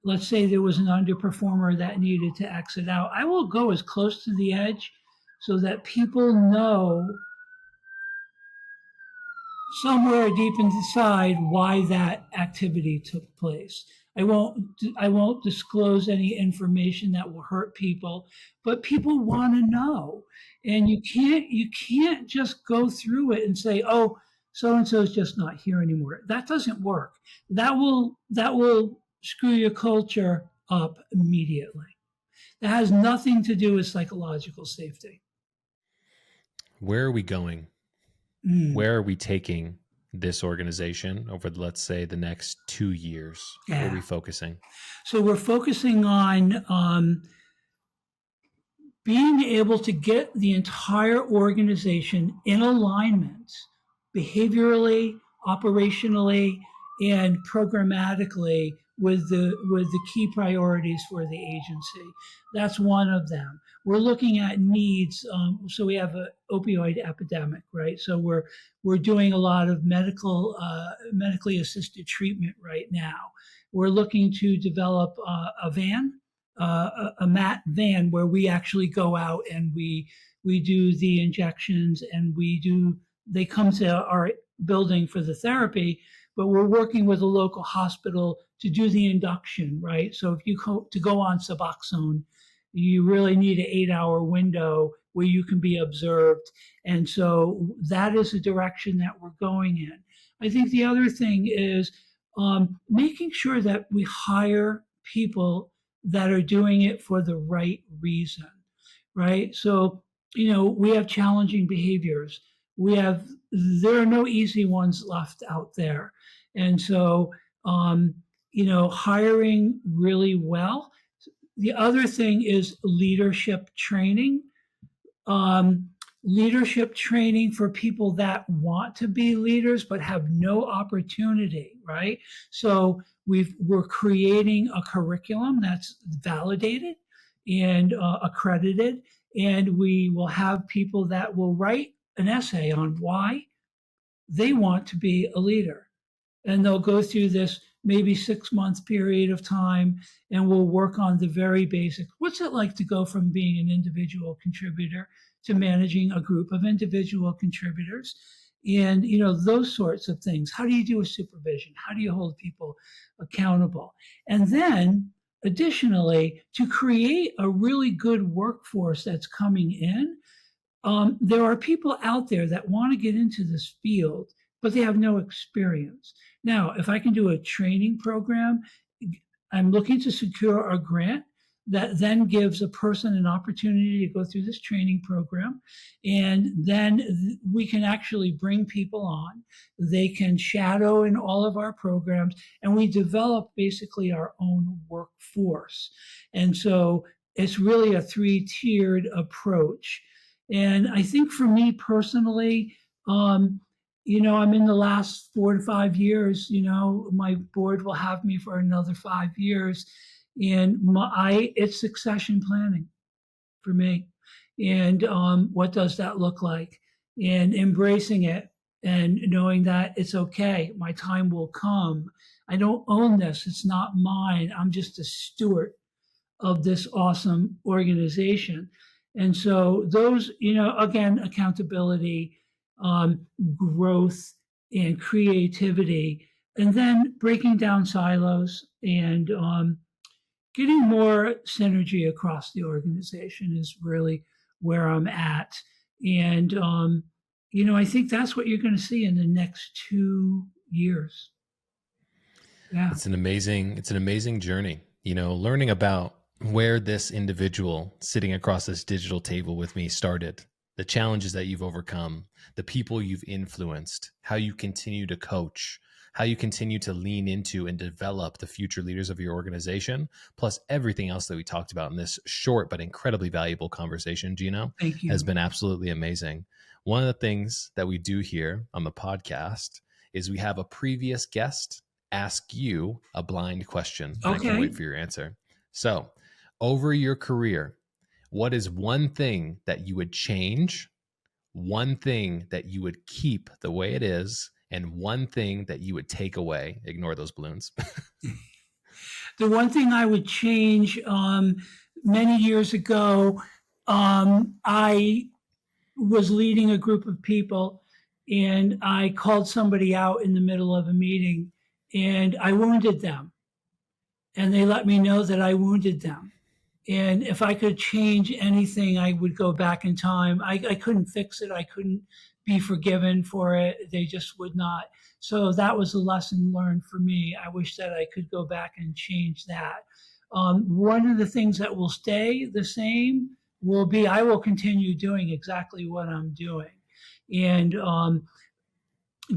let's say, there was an underperformer that needed to exit out. I will go as close to the edge so that people know somewhere deep inside why that activity took place. I won't disclose any information that will hurt people, but people want to know. And you can't just go through it and say, oh, so and so is just not here anymore. That doesn't work. That will screw your culture up immediately. That has nothing to do with psychological safety. Where are we going? Where are we taking this organization over, let's say, the next 2 years? Yeah. Where are we focusing? So we're focusing on being able to get the entire organization in alignment behaviorally, operationally, and programmatically with the key priorities for the agency. That's one of them. We're looking at needs. So we have an opioid epidemic, right? So we're doing a lot of medically assisted treatment right now. We're looking to develop a van, a MAT van, where we actually go out and we do the injections, and they come to our building for the therapy, but we're working with a local hospital to do the induction, right? So if you go on Suboxone, you really need an 8-hour window where you can be observed. And so that is the direction that we're going in. I think the other thing is making sure that we hire people that are doing it for the right reason, right? So, we have challenging behaviors. There are no easy ones left out there. And so, hiring really well. The other thing is leadership training. leadership training for people that want to be leaders but have no opportunity, right? So we're creating a curriculum that's validated and accredited, and we will have people that will write an essay on why they want to be a leader, and they'll go through this maybe 6 month period of time, and we'll work on the very basics. What's it like to go from being an individual contributor to managing a group of individual contributors? And those sorts of things. How do you do a supervision? How do you hold people accountable? And then additionally, to create a really good workforce that's coming in, there are people out there that want to get into this field, but they have no experience. Now, if I can do a training program, I'm looking to secure a grant that then gives a person an opportunity to go through this training program. And then we can actually bring people on. They can shadow in all of our programs, and we develop basically our own workforce. And so it's really a 3-tiered approach. And I think for me personally, I'm in the last 4 to 5 years, my board will have me for another 5 years. And it's succession planning for me. And what does that look like? And embracing it and knowing that it's okay. My time will come. I don't own this. It's not mine. I'm just a steward of this awesome organization. And so those, again, accountability, growth, and creativity, and then breaking down silos and getting more synergy across the organization is really where I'm at. And, I think that's what you're going to see in the next 2 years. Yeah. It's an amazing journey, learning about where this individual sitting across this digital table with me started, the challenges that you've overcome, the people you've influenced, how you continue to coach, how you continue to lean into and develop the future leaders of your organization, plus everything else that we talked about in this short but incredibly valuable conversation, Gino. Thank you. Has been absolutely amazing. One of the things that we do here on the podcast is we have a previous guest ask you a blind question. Okay. I can wait for your answer. So, over your career, what is one thing that you would change, one thing that you would keep the way it is, and one thing that you would take away? Ignore those balloons. The one thing I would change, many years ago, I was leading a group of people, and I called somebody out in the middle of a meeting, and I wounded them. And they let me know that I wounded them. And if I could change anything, I would go back in time. I couldn't fix it. I couldn't be forgiven for it. They just would not. So that was a lesson learned for me. I wish that I could go back and change that. One of the things that will stay the same will be I will continue doing exactly what I'm doing, and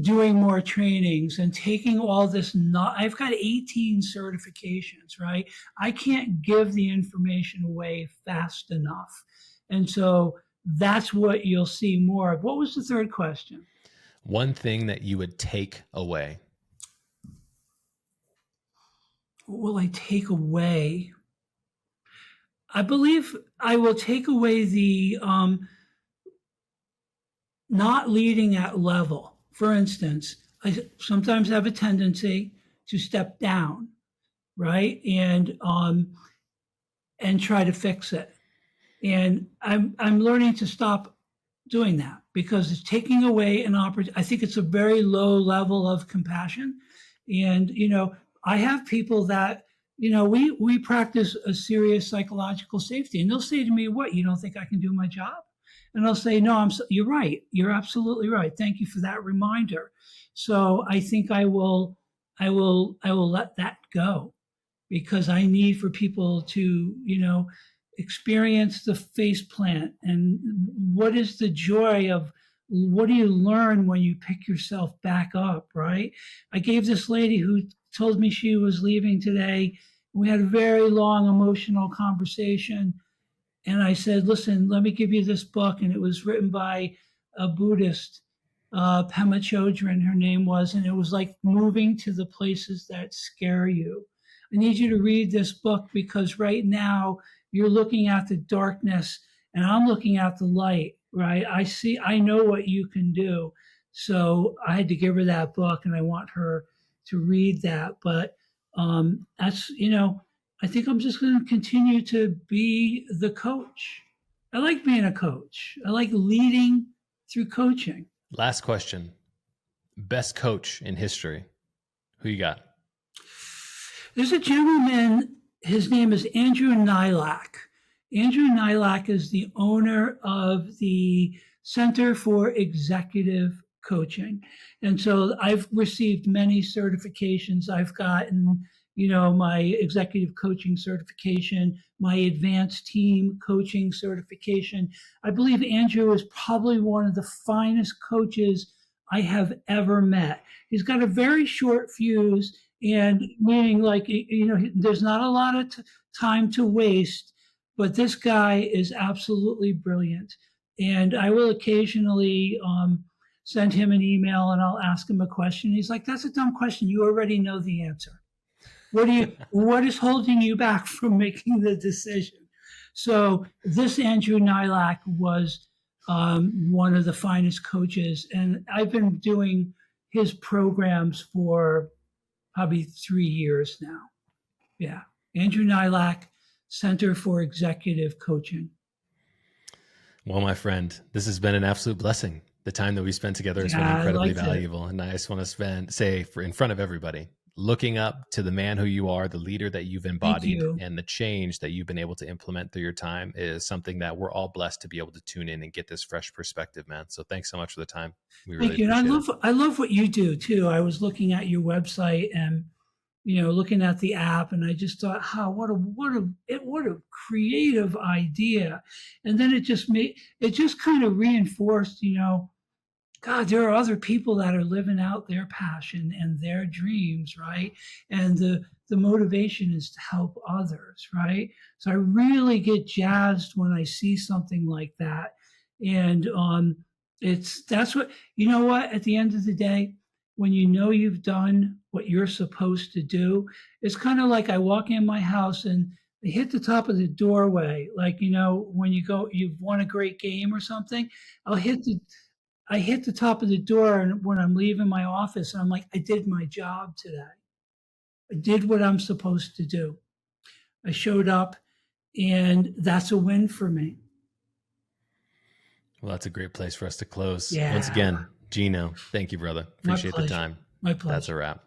doing more trainings and taking all this. I've got 18 certifications, right? I can't give the information away fast enough. And so that's what you'll see more of. What was the third question? One thing that you would take away. What will I take away? I believe I will take away the not leading at level. For instance, I sometimes have a tendency to step down, right, and try to fix it. And I'm learning to stop doing that because it's taking away an opportunity. I think it's a very low level of compassion. And I have people that we practice a serious psychological safety, and they'll say to me, "What? You don't think I can do my job?" And I'll say, "No, you're right. You're absolutely right. Thank you for that reminder." So I think I will let that go, because I need for people to, experience the face plant. And what is the joy of, what do you learn when you pick yourself back up, right? I gave this lady who told me she was leaving today. We had a very long emotional conversation. And I said, listen, let me give you this book. And it was written by a Buddhist, Pema Chodron, her name was. And it was like moving to the places that scare you. I need you to read this book because right now you're looking at the darkness and I'm looking at the light, right? I know what you can do. So I had to give her that book and I want her to read that. But that's, I think I'm just going to continue to be the coach. I like being a coach. I like leading through coaching. Last question. Best coach in history. Who you got? There's a gentleman, his name is Andrew Nylak. Andrew Nylak is the owner of the Center for Executive Coaching. And so I've received many certifications. I've gotten, my executive coaching certification, my advanced team coaching certification. I believe Andrew is probably one of the finest coaches I have ever met. He's got a very short fuse, and meaning like, there's not a lot of time to waste, but this guy is absolutely brilliant. And I will occasionally send him an email and I'll ask him a question. He's like, that's a dumb question. You already know the answer. What is holding you back from making the decision? So this Andrew Nylak was one of the finest coaches. And I've been doing his programs for probably 3 years now. Yeah. Andrew Nylak, Center for Executive Coaching. Well, my friend, this has been an absolute blessing. The time that we spent together has been incredibly valuable. And I just want to say in front of everybody, looking up to the man who you are, the leader that you've embodied, and the change that you've been able to implement through your time is something that we're all blessed to be able to tune in and get this fresh perspective, man. So thanks so much for the time. We really appreciate it. I love what you do too. I was looking at your website and, looking at the app, and I just thought, what a creative idea. And then it just kind of reinforced, God, there are other people that are living out their passion and their dreams, right? And the motivation is to help others, right? So I really get jazzed when I see something like that. And that's what, at the end of the day, when you've done what you're supposed to do, it's kind of like I walk in my house and I hit the top of the doorway. Like, when you've won a great game or something, I hit the top of the door and when I'm leaving my office, and I'm like, I did my job today. I did what I'm supposed to do. I showed up, and that's a win for me. Well, that's a great place for us to close. Yeah. Once again, Gino, thank you, brother. Appreciate the time. My pleasure. That's a wrap.